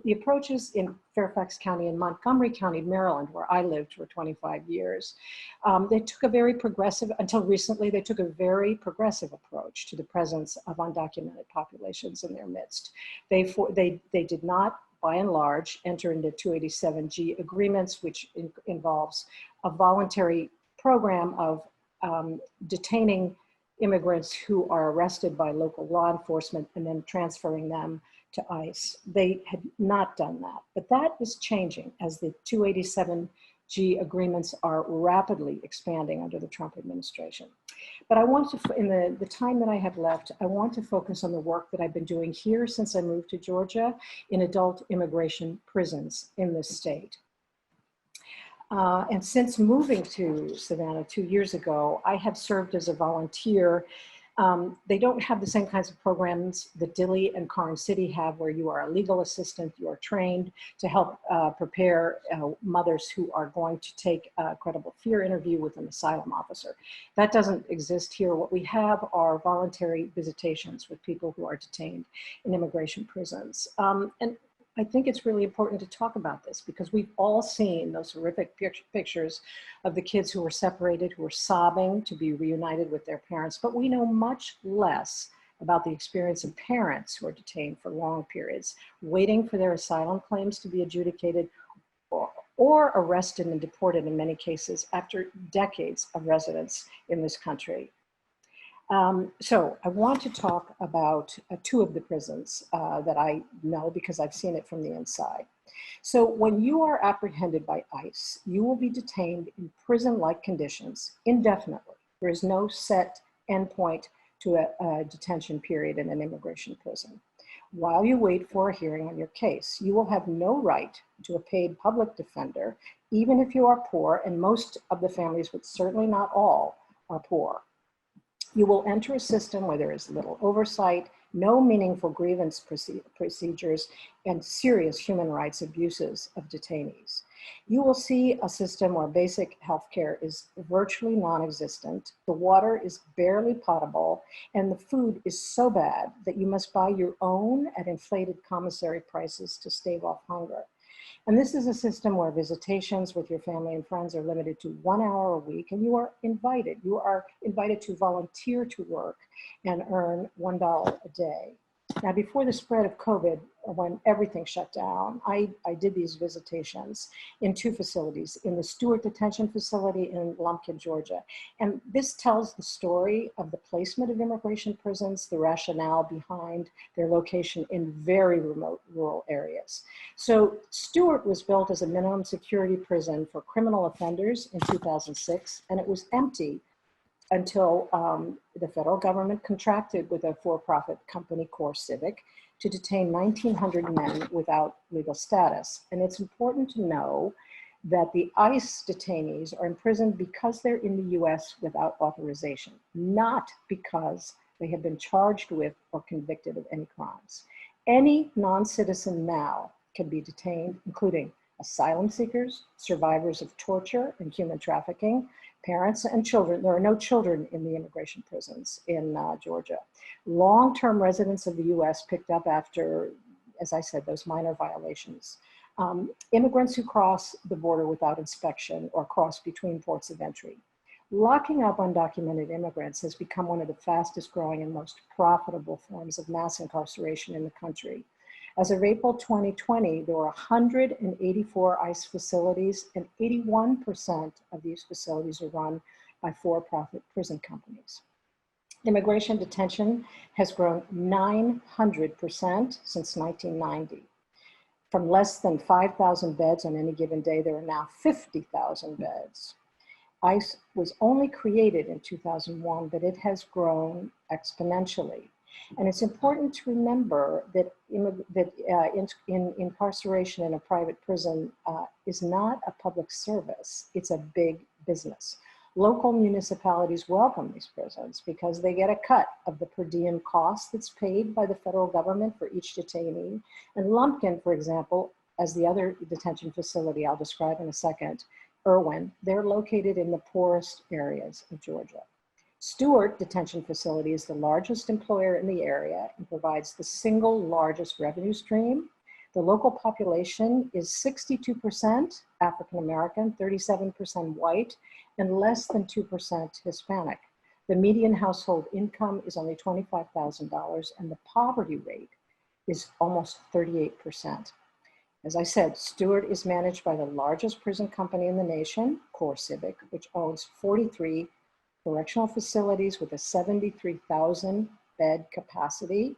the approaches in Fairfax County and Montgomery County, Maryland, where I lived for 25 years, they took a very progressive, until recently, they took a very progressive approach to the presence of undocumented populations in their midst. They did not, by and large, enter into 287G agreements, which involves a voluntary program of detaining immigrants who are arrested by local law enforcement and then transferring them to ICE. They had not done that, but that is changing as the 287G agreements are rapidly expanding under the Trump administration. But I want to, in the time that I have left, I want to focus on the work that I've been doing here since I moved to Georgia in adult immigration prisons in this state. And since moving to Savannah 2 years ago, I have served as a volunteer. They don't have the same kinds of programs that Dilley and Karnes City have, where you are a legal assistant, you are trained to help prepare mothers who are going to take a credible fear interview with an asylum officer. That doesn't exist here. What we have are voluntary visitations with people who are detained in immigration prisons. And I think it's really important to talk about this because we've all seen those horrific pictures of the kids who were separated, who were sobbing to be reunited with their parents, but we know much less about the experience of parents who are detained for long periods, waiting for their asylum claims to be adjudicated, or arrested and deported in many cases after decades of residence in this country. So I want to talk about two of the prisons that I know because I've seen it from the inside. So when you are apprehended by ICE, you will be detained in prison-like conditions indefinitely. There is no set endpoint to a detention period in an immigration prison. While you wait for a hearing on your case, you will have no right to a paid public defender, even if you are poor, and most of the families, but certainly not all, are poor. You will enter a system where there is little oversight, no meaningful grievance procedures, and serious human rights abuses of detainees. You will see a system where basic health care is virtually non-existent, the water is barely potable, and the food is so bad that you must buy your own at inflated commissary prices to stave off hunger. And this is a system where visitations with your family and friends are limited to 1 hour a week, and you are invited to volunteer to work and earn $1 a day. Now, before the spread of COVID, when everything shut down, I did these visitations in two facilities, in the Stewart Detention Facility in Lumpkin, Georgia. And this tells the story of the placement of immigration prisons, the rationale behind their location in very remote rural areas. So Stewart was built as a minimum security prison for criminal offenders in 2006, and it was empty until the federal government contracted with a for-profit company, Core Civic, to detain 1,900 men without legal status. And it's important to know that the ICE detainees are imprisoned because they're in the US without authorization, not because they have been charged with or convicted of any crimes. Any non-citizen now can be detained, including asylum seekers, survivors of torture and human trafficking, parents and children. There are no children in the immigration prisons in Georgia. Long-term residents of the US picked up after, as I said, those minor violations. Immigrants who cross the border without inspection or cross between ports of entry. Locking up undocumented immigrants has become one of the fastest growing and most profitable forms of mass incarceration in the country. As of April 2020, there were 184 ICE facilities, and 81% of these facilities are run by for-profit prison companies. Immigration detention has grown 900% since 1990. From less than 5,000 beds on any given day, there are now 50,000 beds. ICE was only created in 2001, but it has grown exponentially. And it's important to remember that, incarceration in a private prison is not a public service, it's a big business. Local municipalities welcome these prisons because they get a cut of the per diem cost that's paid by the federal government for each detainee. And Lumpkin, for example, as the other detention facility I'll describe in a second, Irwin, they're located in the poorest areas of Georgia. Stewart Detention Facility is the largest employer in the area and provides the single largest revenue stream. The local population is 62% African American, 37% white, and less than 2% Hispanic. The median household income is only $25,000, and the poverty rate is almost 38%. As I said, Stewart is managed by the largest prison company in the nation, Core Civic, which owns 43 correctional facilities with a 73,000 bed capacity.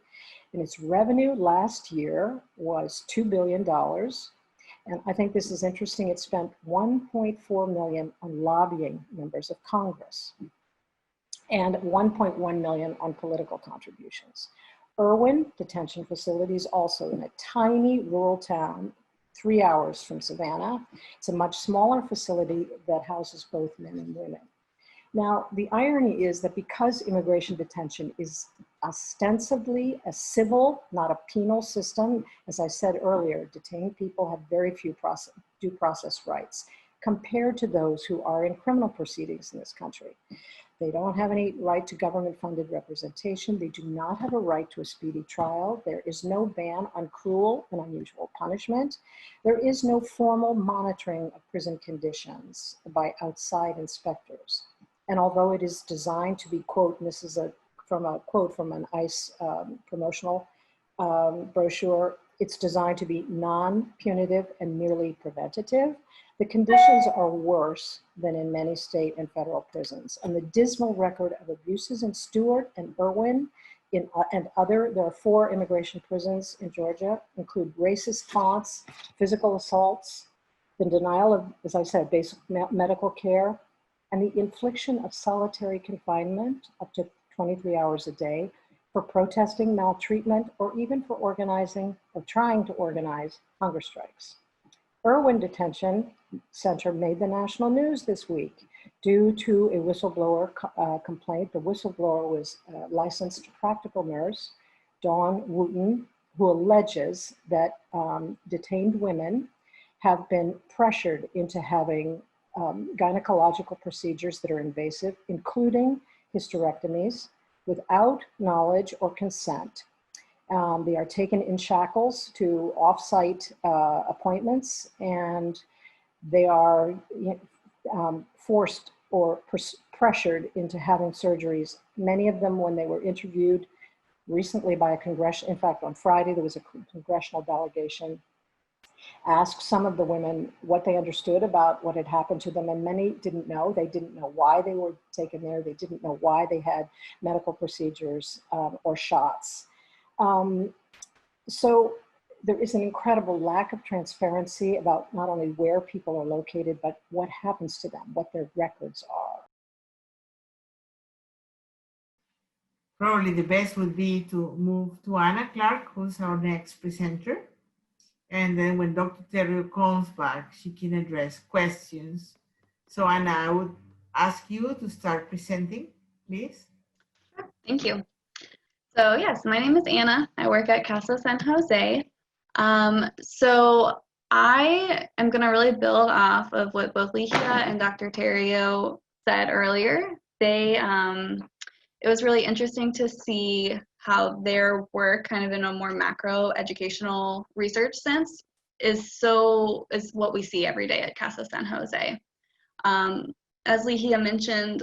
And its revenue last year was $2 billion. And I think this is interesting. It spent $1.4 million on lobbying members of Congress and $1.1 million on political contributions. Irwin Detention Facility is also in a tiny rural town 3 hours from Savannah. It's a much smaller facility that houses both men and women. Now, the irony is that because immigration detention is ostensibly a civil, not a penal system, as I said earlier, detained people have very few due process rights compared to those who are in criminal proceedings in this country. They don't have any right to government-funded representation. They do not have a right to a speedy trial. There is no ban on cruel and unusual punishment. There is no formal monitoring of prison conditions by outside inspectors. And although it is designed to be, quote, and this is from a quote from an ICE promotional brochure, it's designed to be non-punitive and merely preventative. The conditions are worse than in many state and federal prisons. And the dismal record of abuses in Stewart and Irwin there are 4 immigration prisons in Georgia, include racist taunts, physical assaults, the denial of, as I said, basic medical care, and the infliction of solitary confinement up to 23 hours a day for protesting maltreatment or even for organizing or trying to organize hunger strikes. Irwin Detention Center made the national news this week due to a whistleblower complaint. The whistleblower was a licensed practical nurse, Dawn Wooten, who alleges that detained women have been pressured into having gynecological procedures that are invasive, including hysterectomies, without knowledge or consent. They are taken in shackles to off-site appointments, and they are forced or pressured into having surgeries. Many of them, when they were interviewed recently by a congressional, in fact, on Friday, there was a congressional delegation, asked some of the women what they understood about what had happened to them, and many didn't know. They didn't know why they were taken there. They didn't know why they had medical procedures or shots. So there is an incredible lack of transparency about not only where people are located, but what happens to them, what their records are. Probably the best would be to move to Anna Clarke, who's our next presenter. And then when Dr. Terrio comes back, she can address questions. So Anna, I would ask you to start presenting, please. Thank you. So yes, my name is Anna. I work at Casa San Jose. So I am going to really build off of what both Ligia and Dr. Terrio said earlier. It was really interesting to see how their work, kind of in a more macro educational research sense, is what we see every day at Casa San Jose. As Ligia mentioned,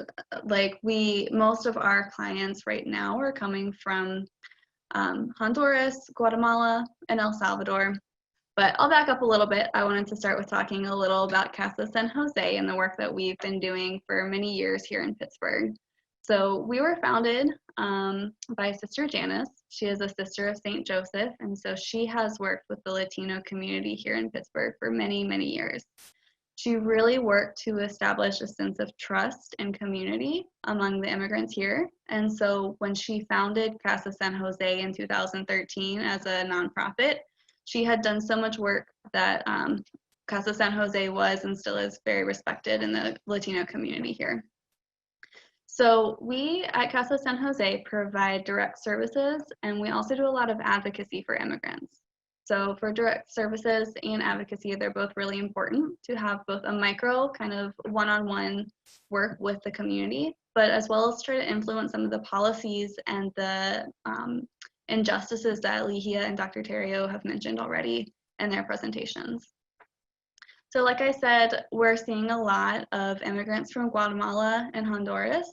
most of our clients right now are coming from Honduras, Guatemala, and El Salvador. But I'll back up a little bit. I wanted to start with talking a little about Casa San Jose and the work that we've been doing for many years here in Pittsburgh. So we were founded by Sister Janice. She is a sister of St. Joseph, and so she has worked with the Latino community here in Pittsburgh for many, many years. She really worked to establish a sense of trust and community among the immigrants here. And so when she founded Casa San Jose in 2013 as a nonprofit, she had done so much work that Casa San Jose was and still is very respected in the Latino community here. So we at Casa San Jose provide direct services, and we also do a lot of advocacy for immigrants. So for direct services and advocacy, they're both really important to have both a micro kind of one-on-one work with the community, but as well as try to influence some of the policies and the injustices that Ligia and Dr. Terrio have mentioned already in their presentations. So like I said, we're seeing a lot of immigrants from Guatemala and Honduras,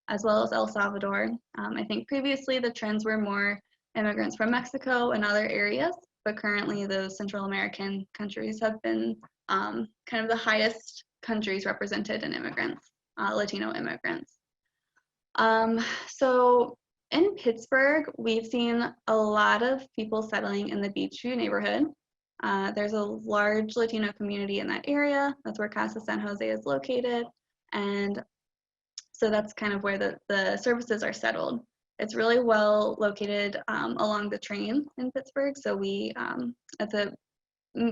as well as El Salvador. I think previously the trends were more immigrants from Mexico and other areas, but currently those Central American countries have been kind of the highest countries represented in immigrants, Latino immigrants. So in Pittsburgh, we've seen a lot of people settling in the Beachview neighborhood. There's a large Latino community in that area. That's where Casa San Jose is located. And so that's kind of where the services are settled. It's really well located along the train in Pittsburgh. So it's a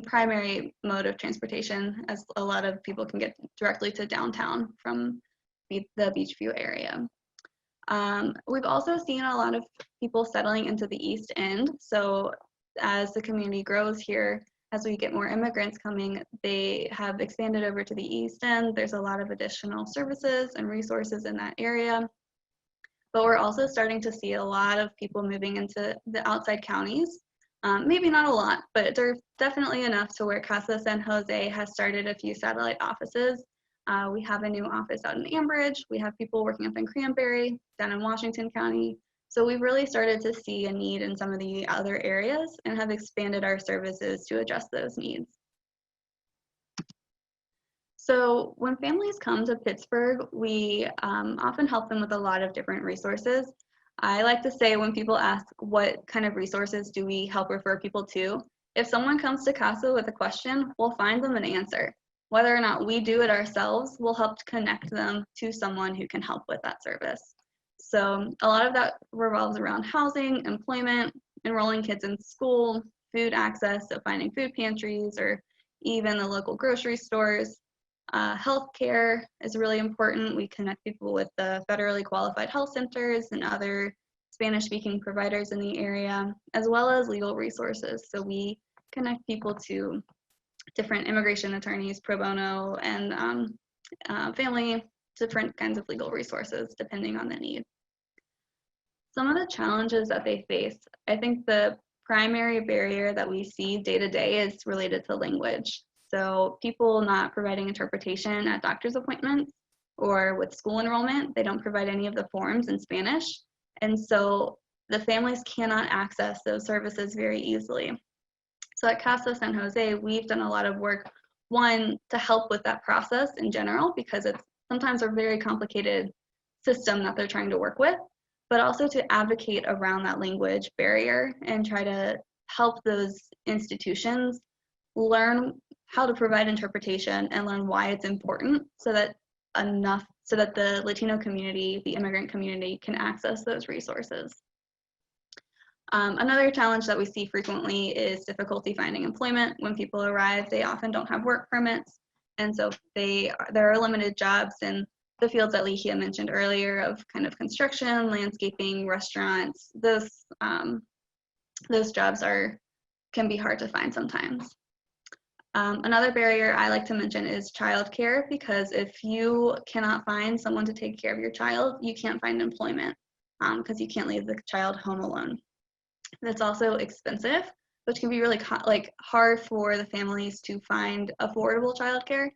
primary mode of transportation, as a lot of people can get directly to downtown from the Beachview area. We've also seen a lot of people settling into the East End. So as the community grows here, as we get more immigrants coming, they have expanded over to the East End. There's a lot of additional services and resources in that area. But we're also starting to see a lot of people moving into the outside counties. Maybe not a lot, but there's definitely enough to where Casa San Jose has started a few satellite offices. We have a new office out in Ambridge. We have people working up in Cranberry, down in Washington County, So we've really started to see a need in some of the other areas and have expanded our services to address those needs. So when families come to Pittsburgh, we often help them with a lot of different resources. I like to say when people ask what kind of resources do we help refer people to, if someone comes to CASA with a question, we'll find them an answer. Whether or not we do it ourselves, we'll help to connect them to someone who can help with that service. So a lot of that revolves around housing, employment, enrolling kids in school, food access, so finding food pantries or even the local grocery stores. Healthcare is really important. We connect people with the federally qualified health centers and other Spanish-speaking providers in the area, as well as legal resources. So we connect people to different immigration attorneys, pro bono, and family, different kinds of legal resources depending on the need. Some of the challenges that they face, I think the primary barrier that we see day to day is related to language. So people not providing interpretation at doctor's appointments or with school enrollment, they don't provide any of the forms in Spanish. And so the families cannot access those services very easily. So at Casa San Jose, we've done a lot of work, one, to help with that process in general, because it's sometimes a very complicated system that they're trying to work with, but also to advocate around that language barrier and try to help those institutions learn how to provide interpretation and learn why it's important so that the Latino community, the immigrant community, can access those resources. Another challenge that we see frequently is difficulty finding employment. When people arrive, they often don't have work permits, and so there are limited jobs in the fields that Ligia mentioned earlier of kind of construction, landscaping, restaurants. Those jobs can be hard to find sometimes. Another barrier I like to mention is childcare, because if you cannot find someone to take care of your child, you can't find employment because you can't leave the child home alone. That's also expensive, which can be really hard for the families to find affordable childcare.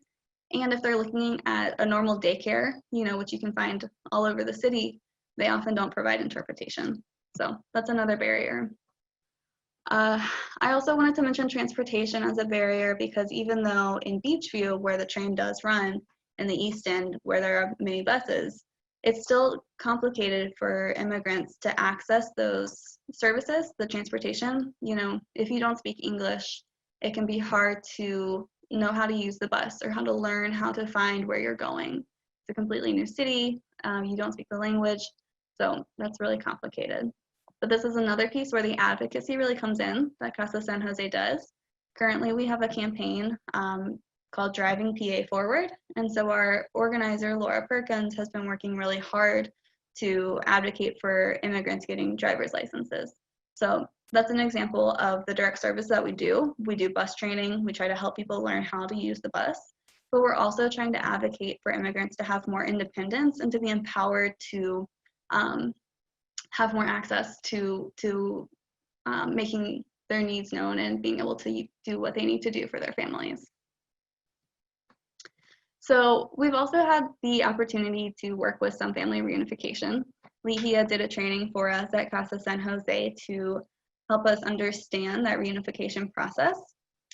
And if they're looking at a normal daycare, which you can find all over the city, they often don't provide interpretation. So that's another barrier. I also wanted to mention transportation as a barrier, because even though in Beachview, where the train does run, in the East End, where there are many buses, it's still complicated for immigrants to access those services, the transportation. If you don't speak English, it can be hard to know how to use the bus or how to learn how to find where you're going. It's a completely new city, you don't speak the language, so that's really complicated. But this is another piece where the advocacy really comes in that Casa San Jose does. Currently, we have a campaign called Driving PA Forward. And so our organizer, Laura Perkins, has been working really hard to advocate for immigrants getting driver's licenses. So that's an example of the direct service that we do. We do bus training. We try to help people learn how to use the bus. But we're also trying to advocate for immigrants to have more independence and to be empowered to have more access to making their needs known and being able to do what they need to do for their families. So we've also had the opportunity to work with some family reunification. Ligia did a training for us at Casa San Jose to help us understand that reunification process.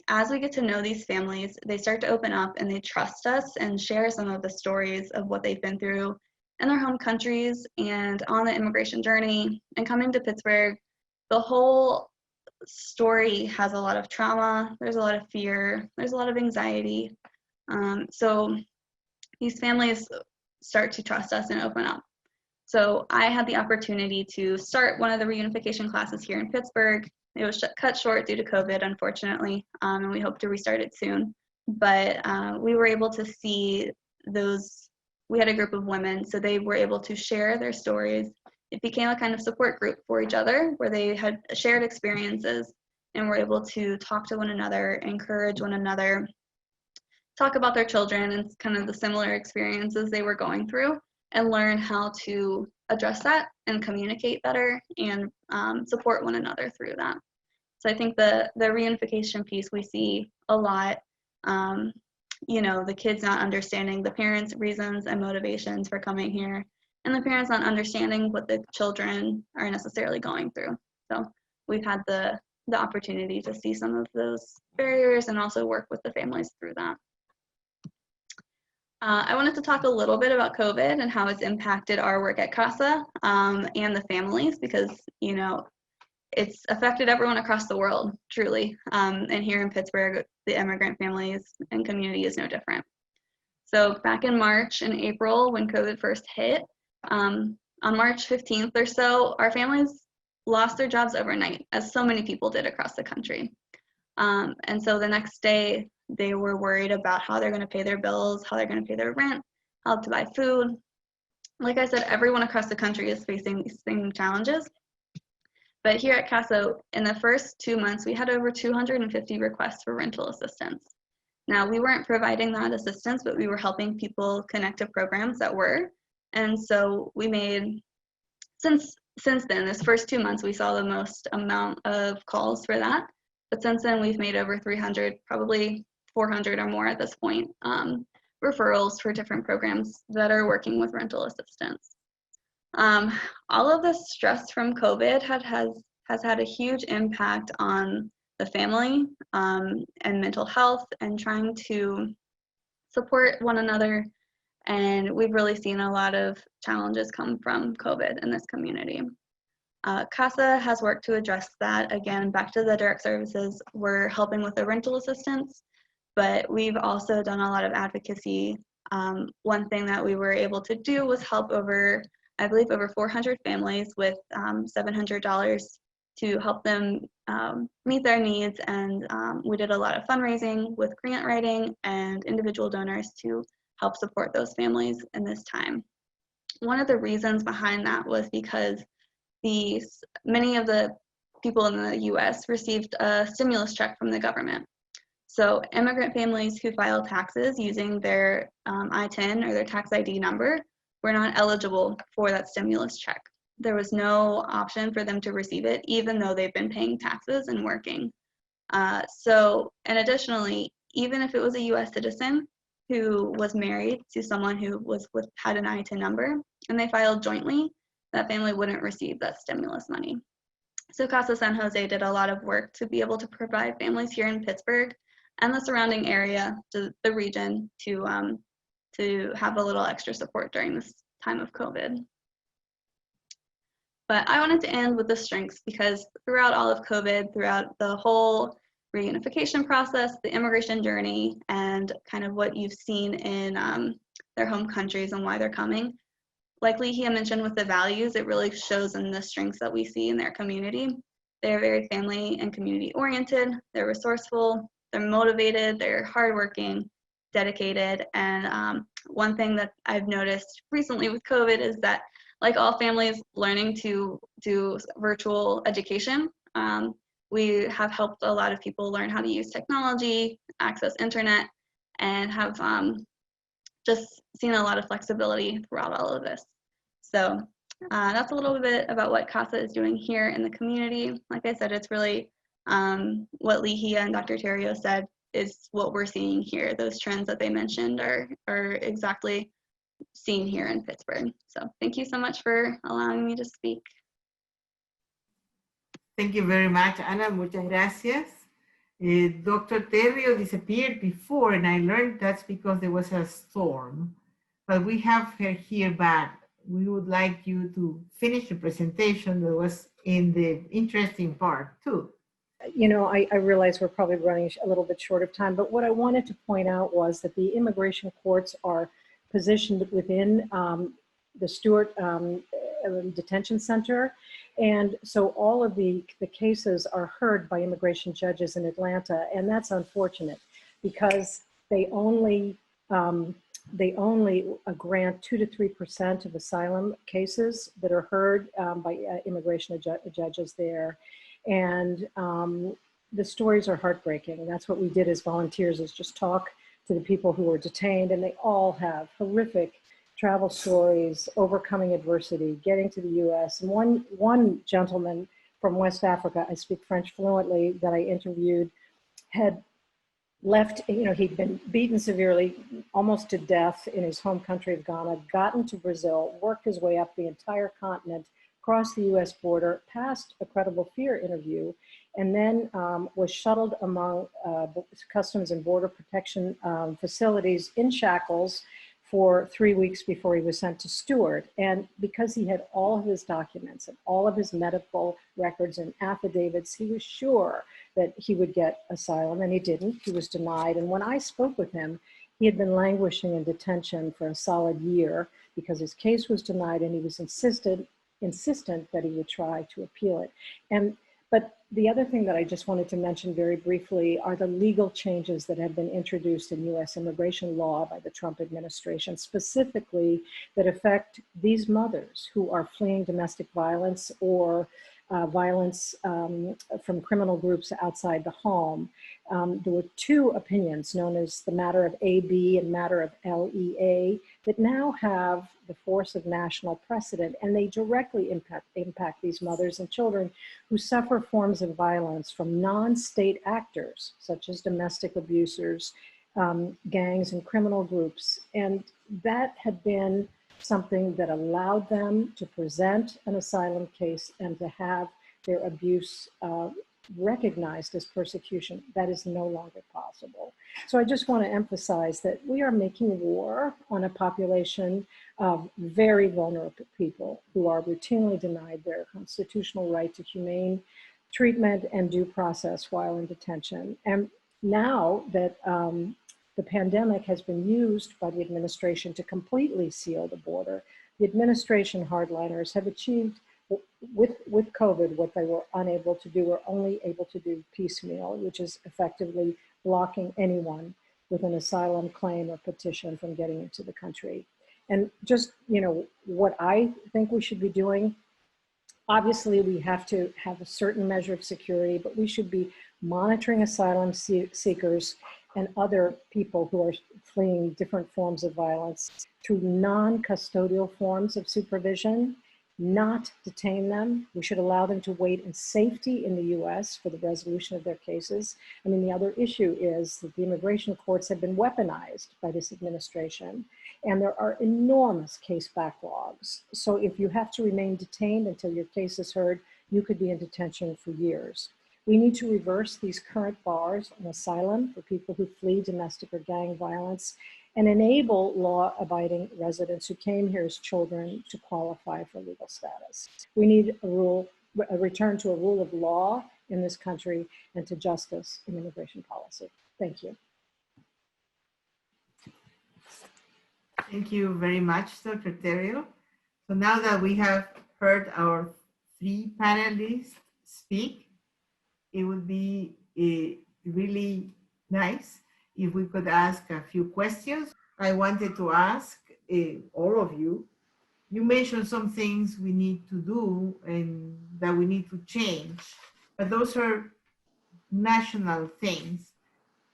As we get to know these families, they start to open up and they trust us and share some of the stories of what they've been through in their home countries and on the immigration journey and coming to Pittsburgh. The whole story has a lot of trauma, there's a lot of fear, there's a lot of anxiety. So these families start to trust us and open up. So I had the opportunity to start one of the reunification classes here in Pittsburgh. It was cut short due to COVID, unfortunately, and we hope to restart it soon. But we were able to see we had a group of women, so they were able to share their stories. It became a kind of support group for each other where they had shared experiences and were able to talk to one another, encourage one another, talk about their children and kind of the similar experiences they were going through, and learn how to address that and communicate better and support one another through that. So I think the reunification piece we see a lot, the kids not understanding the parents' reasons and motivations for coming here, and the parents not understanding what the children are necessarily going through. So we've had the opportunity to see some of those barriers and also work with the families through that. I wanted to talk a little bit about COVID and how it's impacted our work at CASA and the families, because, you know, it's affected everyone across the world, truly. And here in Pittsburgh, the immigrant families and community is no different. So back in March and April, when COVID first hit, on March 15th or so, our families lost their jobs overnight, as so many people did across the country. And so the next day, they were worried about how they're going to pay their bills, how they're going to pay their rent, how to buy food. Like I said, everyone across the country is facing these same challenges. But here at CASA, in the first 2 months, we had over 250 requests for rental assistance. Now, we weren't providing that assistance, but we were helping people connect to programs that were. And so we made, since then, this first 2 months, we saw the most amount of calls for that. But since then, we've made over 300, probably 400 or more at this point, referrals for different programs that are working with rental assistance. All of the stress from COVID has had a huge impact on the family and mental health and trying to support one another. And we've really seen a lot of challenges come from COVID in this community. CASA has worked to address that. Again, back to the direct services, we're helping with the rental assistance, but we've also done a lot of advocacy. One thing that we were able to do was help over 400 families with $700 to help them meet their needs. And we did a lot of fundraising with grant writing and individual donors to help support those families in this time. One of the reasons behind that was because many of the people in the US received a stimulus check from the government. So immigrant families who filed taxes using their I-10 or their tax ID number were not eligible for that stimulus check. There was no option for them to receive it, even though they've been paying taxes and working. And additionally, even if it was a US citizen who was married to someone who had an I-10 number and they filed jointly, that family wouldn't receive that stimulus money. So CASA San Jose did a lot of work to be able to provide families here in Pittsburgh and the surrounding area, to the region, to have a little extra support during this time of COVID. But I wanted to end with the strengths, because throughout all of COVID, throughout the whole reunification process, the immigration journey, and kind of what you've seen in their home countries and why they're coming, like Lihia mentioned with the values, it really shows in the strengths that we see in their community. They're very family and community oriented, they're resourceful, they're motivated, they're hardworking, dedicated, and one thing that I've noticed recently with COVID is that, like all families learning to do virtual education, we have helped a lot of people learn how to use technology, access internet, and have just seen a lot of flexibility throughout all of this. So that's a little bit about what CASA is doing here in the community. Like I said, it's really what Lihia and Dr. Terrio said is what we're seeing here. Those trends that they mentioned are exactly seen here in Pittsburgh. So thank you so much for allowing me to speak. Thank you very much, Ana. Muchas gracias. Dr. Terrio disappeared before, and I learned that's because there was a storm. But we have her here back. We would like you to finish the presentation that was in the interesting part, too. You know, I realize we're probably running a little bit short of time, but what I wanted to point out was that the immigration courts are positioned within the Stewart Detention Center. And so all of the cases are heard by immigration judges in Atlanta, and that's unfortunate because they only grant 2 to 3% of asylum cases that are heard by immigration judges there. And the stories are heartbreaking. That's what we did as volunteers, is just talk to the people who were detained, and they all have horrific travel stories, overcoming adversity, getting to the US. And one gentleman from West Africa, I speak French fluently, that I interviewed, had left, you know, he'd been beaten severely, almost to death in his home country of Ghana, got into Brazil, worked his way up the entire continent, crossed the US border, passed a credible fear interview, and then was shuttled among Customs and Border Protection facilities in shackles for 3 weeks before he was sent to Stewart. And because he had all of his documents and all of his medical records and affidavits, he was sure that he would get asylum, and he didn't. He was denied. And when I spoke with him, he had been languishing in detention for a solid year because his case was denied, and he was insistent that he would try to appeal it. But the other thing that I just wanted to mention very briefly are the legal changes that have been introduced in US immigration law by the Trump administration, specifically that affect these mothers who are fleeing domestic violence or violence from criminal groups outside the home. There were two opinions known as the matter of AB and matter of LEA that now have the force of national precedent, and they directly impact these mothers and children who suffer forms of violence from non-state actors, such as domestic abusers, gangs, and criminal groups. And that had been something that allowed them to present an asylum case and to have their abuse recognized as persecution. That is no longer possible. So I just want to emphasize that we are making war on a population of very vulnerable people who are routinely denied their constitutional right to humane treatment and due process while in detention. And now that the pandemic has been used by the administration to completely seal the border, the administration hardliners have achieved with COVID what they were unable to do or only able to do piecemeal, which is effectively blocking anyone with an asylum claim or petition from getting into the country. And just, what I think we should be doing, obviously we have to have a certain measure of security, but we should be monitoring asylum seekers and other people who are fleeing different forms of violence through non-custodial forms of supervision, not detain them. We should allow them to wait in safety in the US for the resolution of their cases. I mean, the other issue is that the immigration courts have been weaponized by this administration, and there are enormous case backlogs. So if you have to remain detained until your case is heard, you could be in detention for years. We need to reverse these current bars on asylum for people who flee domestic or gang violence and enable law-abiding residents who came here as children to qualify for legal status. We need a return to a rule of law in this country and to justice in immigration policy. Thank you. Thank you very much, Secretarial. So now that we have heard our three panelists speak, it would be really nice if we could ask a few questions. I wanted to ask all of you, you mentioned some things we need to do and that we need to change, but those are national things.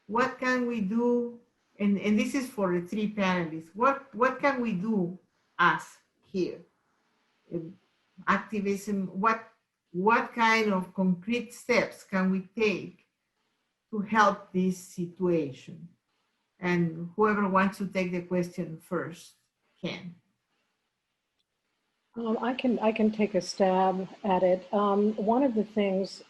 What can we do? And this is for the three panelists. What can we do us here? Activism, what kind of concrete steps can we take to help this situation? And whoever wants to take the question first can. I can take a stab at it. One of the things,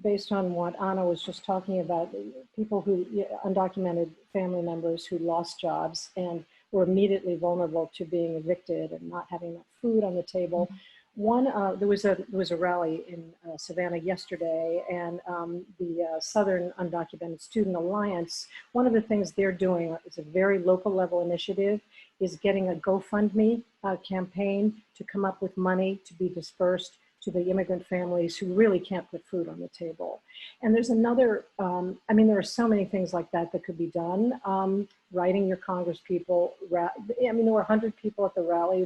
based on what Anna was just talking about, people who, undocumented family members who lost jobs and were immediately vulnerable to being evicted and not having enough food on the table. There was a rally in Savannah yesterday, and the Southern Undocumented Student Alliance, one of the things they're doing is a very local level initiative, is getting a GoFundMe campaign to come up with money to be dispersed to the immigrant families who really can't put food on the table. And there's another, there are so many things like that that could be done. Writing your Congress people, there were 100 people at the rally,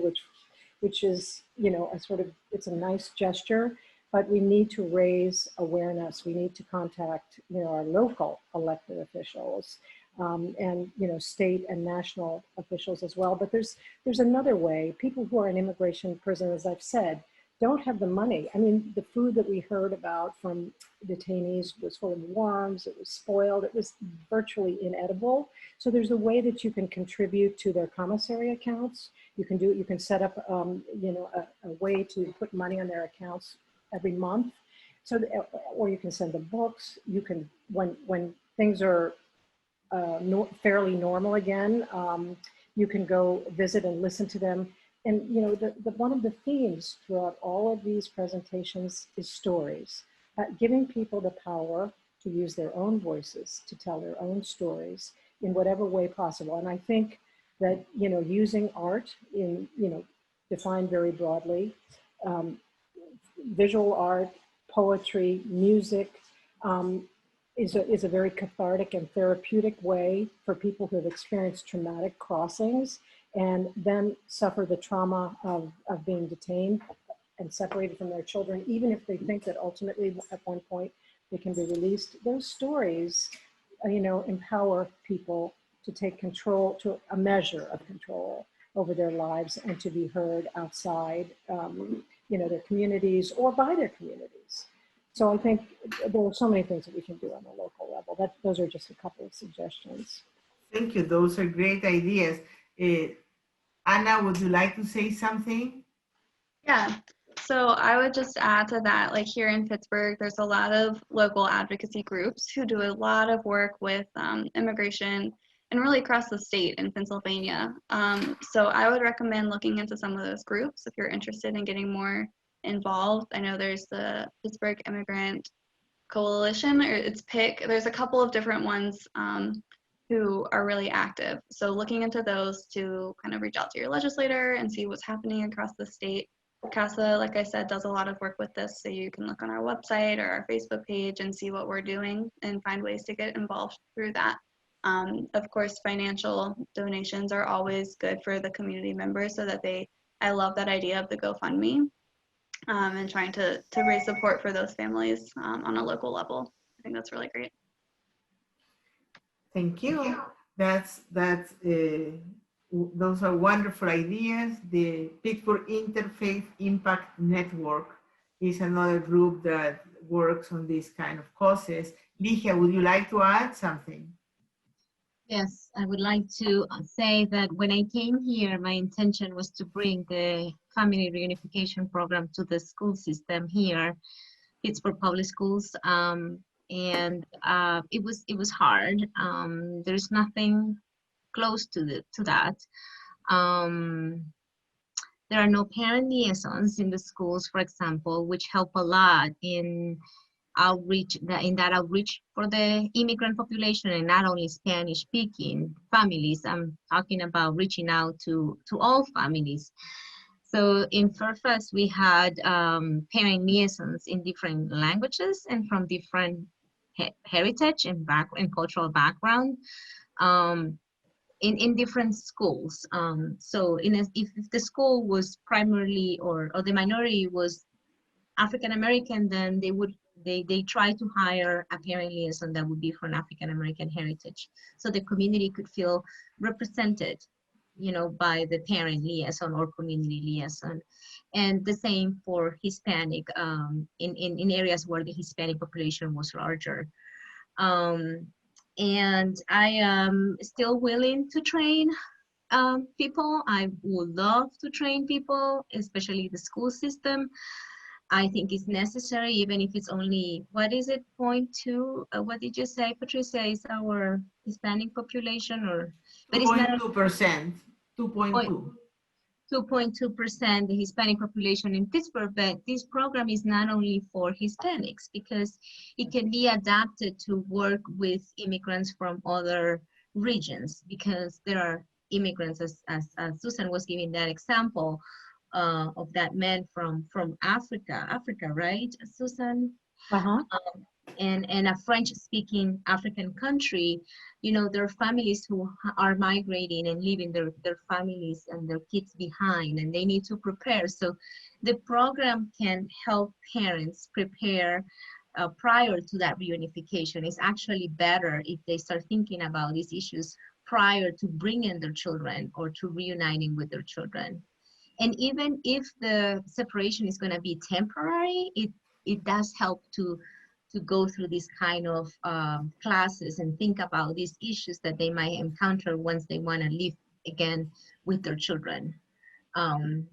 which is, it's a nice gesture, but we need to raise awareness. We need to contact, our local elected officials and, state and national officials as well. But there's another way. People who are in immigration prison, as I've said, don't have the money. I mean, the food that we heard about from detainees was full of worms, it was spoiled, it was virtually inedible. So there's a way that you can contribute to their commissary accounts. You can do it, you can set up you know, a way to put money on their accounts every month. So, or you can send them books. You can, when things are fairly normal again, you can go visit and listen to them. And you know, one of the themes throughout all of these presentations is stories, giving people the power to use their own voices, to tell their own stories in whatever way possible. And I think that, you know, using art in, you know, defined very broadly, visual art, poetry, music, is a very cathartic and therapeutic way for people who have experienced traumatic crossings and then suffer the trauma of being detained and separated from their children, even if they think that ultimately at one point they can be released. Those stories, you know, empower people to take control, to a measure of control over their lives and to be heard outside, you know, their communities or by their communities. So I think there are so many things that we can do on the local level. Those are just a couple of suggestions. Thank you. Those are great ideas. Anna, would you like to say something? Yeah. So I would just add to that, like here in Pittsburgh, there's a lot of local advocacy groups who do a lot of work with immigration and really across the state in Pennsylvania. So I would recommend looking into some of those groups if you're interested in getting more involved. I know there's the Pittsburgh Immigrant Coalition, or it's PIC. There's a couple of different ones who are really active. So looking into those to kind of reach out to your legislator and see what's happening across the state. CASA, like I said, does a lot of work with this, so you can look on our website or our Facebook page and see what we're doing and find ways to get involved through that. Of course, financial donations are always good for the community members so that I love that idea of the GoFundMe and trying to raise support for those families on a local level. I think that's really great. Thank you. Those are wonderful ideas. The Pittsburgh Interfaith Impact Network is another group that works on these kind of causes. Ligia, would you like to add something? Yes, I would like to say that when I came here, my intention was to bring the family reunification program to the school system here, Pittsburgh Public Schools, and it was hard. There's nothing close to that. There are no parent liaisons in the schools, for example, which help a lot in that outreach for the immigrant population, and not only Spanish speaking families. I'm talking about reaching out to all families. So in Fairfax, we had parent liaisons in different languages and from different heritage and cultural background in different schools. So if the school was primarily or the minority was African American, then they try to hire a parent liaison that would be from African American heritage, so the community could feel represented, you know, by the parent liaison or community liaison. And the same for Hispanic in areas where the Hispanic population was larger. And I am still willing to train people. I would love to train people, especially the school system. I think it's necessary, even if it's only, what is it, 0.2? What did you say, Patricia? Is our Hispanic population, or? 2.2%. 2.2. 2.2% the Hispanic population in Pittsburgh, but this program is not only for Hispanics, because it can be adapted to work with immigrants from other regions, because there are immigrants, as Susan was giving that example of that man from Africa, right, Susan? Uh-huh. And a French-speaking African country, you know, there are families who are migrating and leaving their families and their kids behind, and they need to prepare. So the program can help parents prepare prior to that reunification. It's actually better if they start thinking about these issues prior to bringing their children or to reuniting with their children. And even if the separation is going to be temporary, it does help to go through this kind of classes and think about these issues that they might encounter once they want to live again with their children. Now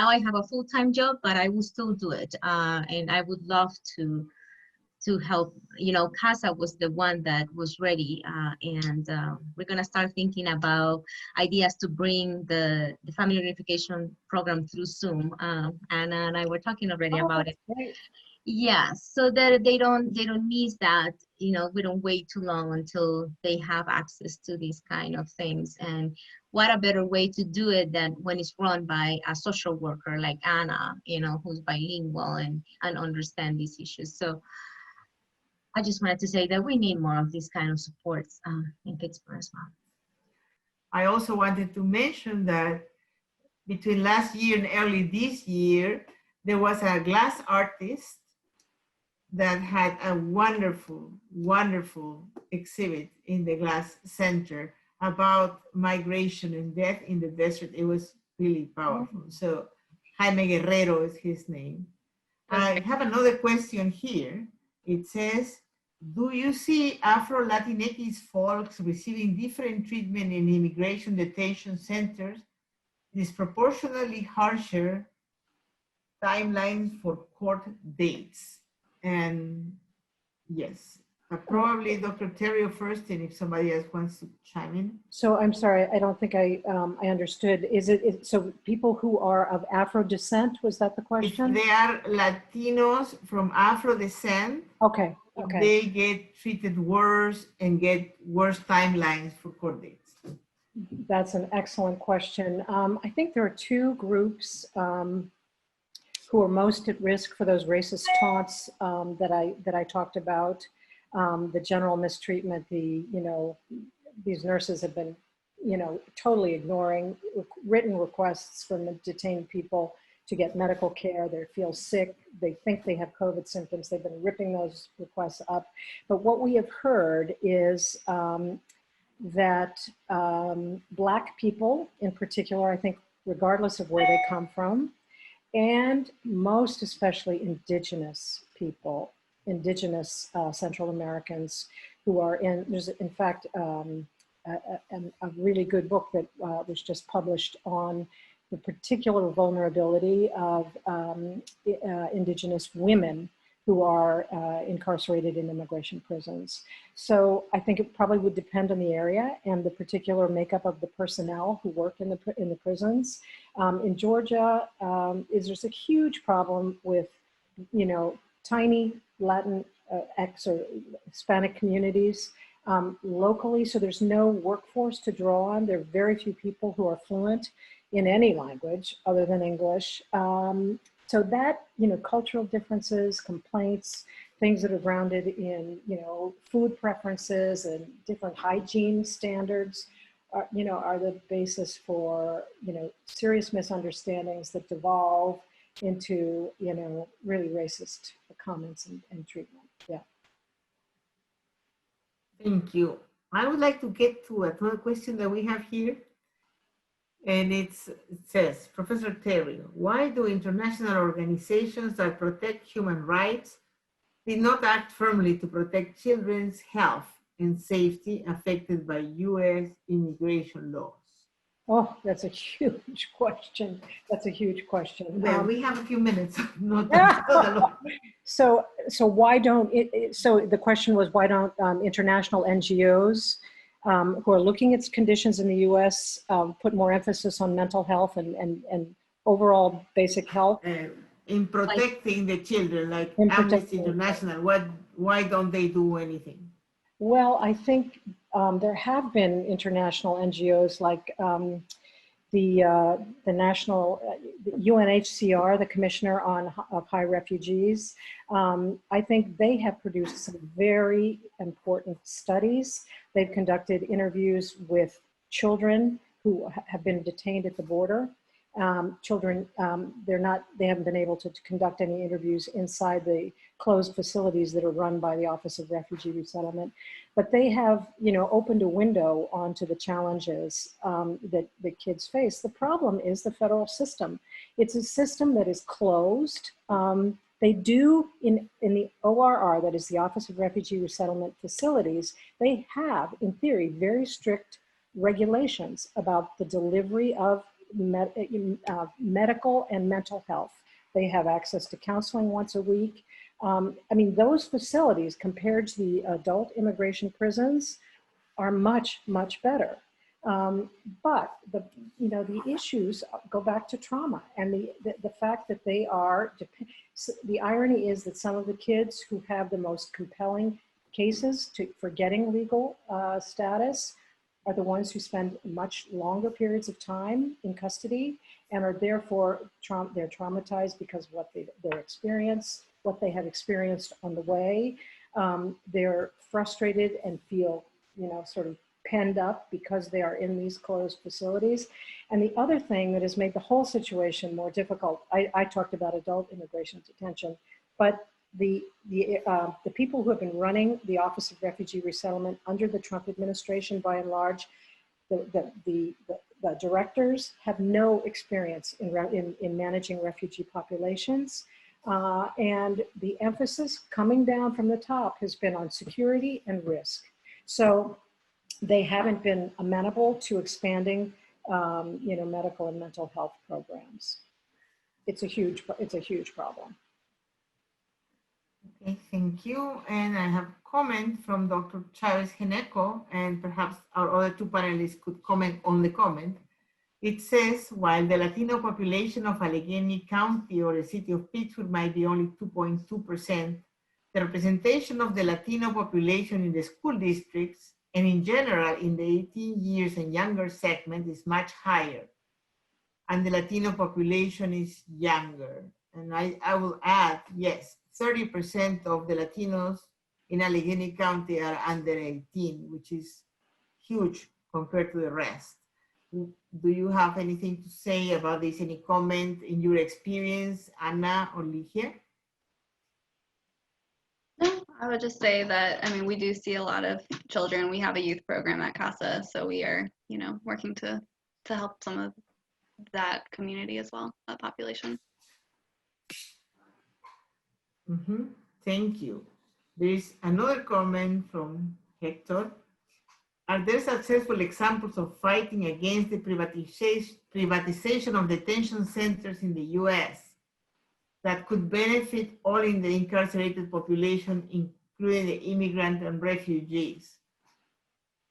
I have a full-time job, but I will still do it. And I would love to help. You know, CASA was the one that was ready, and we're gonna start thinking about ideas to bring the family reunification program through Zoom. Anna and I were talking already about it. Great. Yeah, so that they don't miss that. You know, we don't wait too long until they have access to these kind of things. And what a better way to do it than when it's run by a social worker like Anna, you know, who's bilingual and understand these issues. So I just wanted to say that we need more of these kind of supports in Pittsburgh as well. I also wanted to mention that between last year and early this year, there was a glass artist that had a wonderful, wonderful exhibit in the Glass Center about migration and death in the desert. It was really powerful. So Jaime Guerrero is his name. I have another question here. It says, do you see Afro-Latinx folks receiving different treatment in immigration detention centers, disproportionately harsher timelines for court dates? And yes, probably Dr. Terrio first, and if somebody else wants to chime in. So I'm sorry, I don't think I understood. Is it so people who are of Afro descent, was that the If question? they are Latinos from Afro descent, Okay, okay. they get treated worse and get worse timelines for court dates. That's an excellent question. I think there are two groups who are most at risk for those racist taunts that I talked about. The general mistreatment, these nurses have been, totally ignoring written requests from detained people to get medical care. They feel sick. They think they have COVID symptoms. They've been ripping those requests up. But what we have heard is that Black people in particular, I think, regardless of where they come from, and most especially Indigenous people, Indigenous Central Americans who are there's in fact a really good book that was just published on the particular vulnerability of Indigenous women who are incarcerated in immigration prisons. So I think it probably would depend on the area and the particular makeup of the personnel who work in the prisons. In Georgia, there's a huge problem with, tiny Latin X or Hispanic communities locally. So there's no workforce to draw on. There are very few people who are fluent in any language other than English. So that, cultural differences, complaints, things that are grounded in, food preferences and different hygiene standards are the basis for, serious misunderstandings that devolve into, really racist comments and treatment. Yeah. Thank you. I would like to get to another question that we have here. And it says, Professor Terrio, why do international organizations that protect human rights did not act firmly to protect children's health and safety affected by U.S. immigration laws? Oh, that's a huge question. That's a huge question. Well, we have a few minutes. So why don't so the question was, why don't international NGOs who are looking at conditions in the U.S. Put more emphasis on mental health and overall basic health? In protecting the children, like Amnesty International, why don't they do anything? Well, I think there have been international NGOs like the national UNHCR, the Commissioner of High Refugees. I think they have produced some very important studies. They've conducted interviews with children who have been detained at the border. Children, they haven't been able to conduct any interviews inside the closed facilities that are run by the Office of Refugee Resettlement. But they have, opened a window onto the challenges that kids face. The problem is the federal system. It's a system that is closed. They do, in the ORR, that is the Office of Refugee Resettlement Facilities, they have, in theory, very strict regulations about the delivery of medical and mental health. They have access to counseling once a week. Those facilities compared to the adult immigration prisons are much, much better. But the issues go back to trauma and the fact that they are, the irony is that some of the kids who have the most compelling cases for getting legal status are the ones who spend much longer periods of time in custody and are therefore, they're traumatized because what they have experienced on the way. They're frustrated and feel, sort of penned up because they are in these closed facilities. And the other thing that has made the whole situation more difficult, I talked about adult immigration detention, but the people who have been running the Office of Refugee Resettlement under the Trump administration, by and large, the directors have no experience in managing refugee populations. And the emphasis coming down from the top has been on security and risk. So they haven't been amenable to expanding, medical and mental health programs. It's a huge problem. Okay, thank you. And I have a comment from Dr. Chavez Geneco, and perhaps our other two panelists could comment on the comment. It says, while the Latino population of Allegheny County or the city of Pittsburgh might be only 2.2%, the representation of the Latino population in the school districts and in general in the 18 years and younger segment is much higher. And the Latino population is younger. And I will add, yes, 30% of the Latinos in Allegheny County are under 18, which is huge compared to the rest. Do you have anything to say about this? Any comment in your experience, Anna or Ligia? No, I would just say that, we do see a lot of children. We have a youth program at CASA, so we are, working to help some of that community as well, that population. Mm-hmm. Thank you. There is another comment from Hector. Are there successful examples of fighting against the privatization of detention centers in the US that could benefit all in the incarcerated population, including the immigrant and refugees?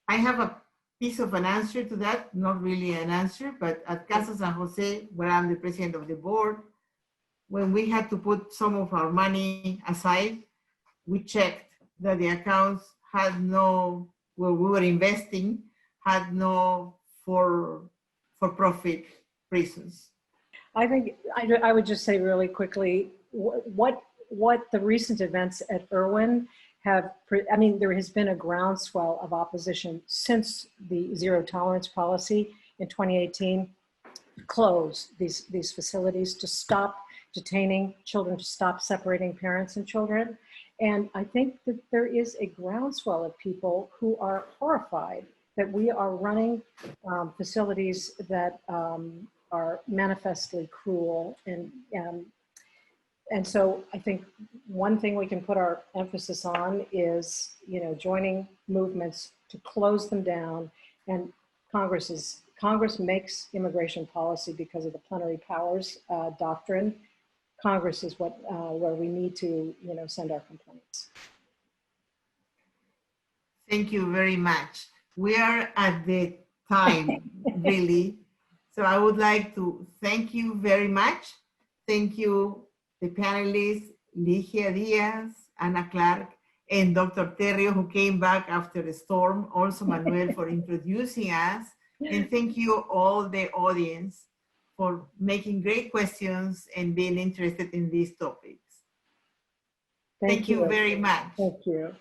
I have a piece of an answer to that, not really an answer, but at Casa San Jose, where I'm the president of the board, when we had to put some of our money aside, we checked that the accounts had no, where we were investing, had no for-profit prisons. I think I would just say really quickly, what the recent events at Irwin have, there has been a groundswell of opposition since the zero tolerance policy in 2018 close these facilities, to stop detaining children, to stop separating parents and children. And I think that there is a groundswell of people who are horrified that we are running facilities that are manifestly cruel. And so I think one thing we can put our emphasis on is, joining movements to close them down. And Congress makes immigration policy because of the plenary powers doctrine. Congress is where we need to, send our complaints. Thank you very much. We are at the time, really. So I would like to thank you very much. Thank you, the panelists, Ligia Diaz, Anna Clarke, and Dr. Terrio, who came back after the storm. Also, Manuel, for introducing us. And thank you all the audience for making great questions and being interested in these topics. Thank you very much. Thank you.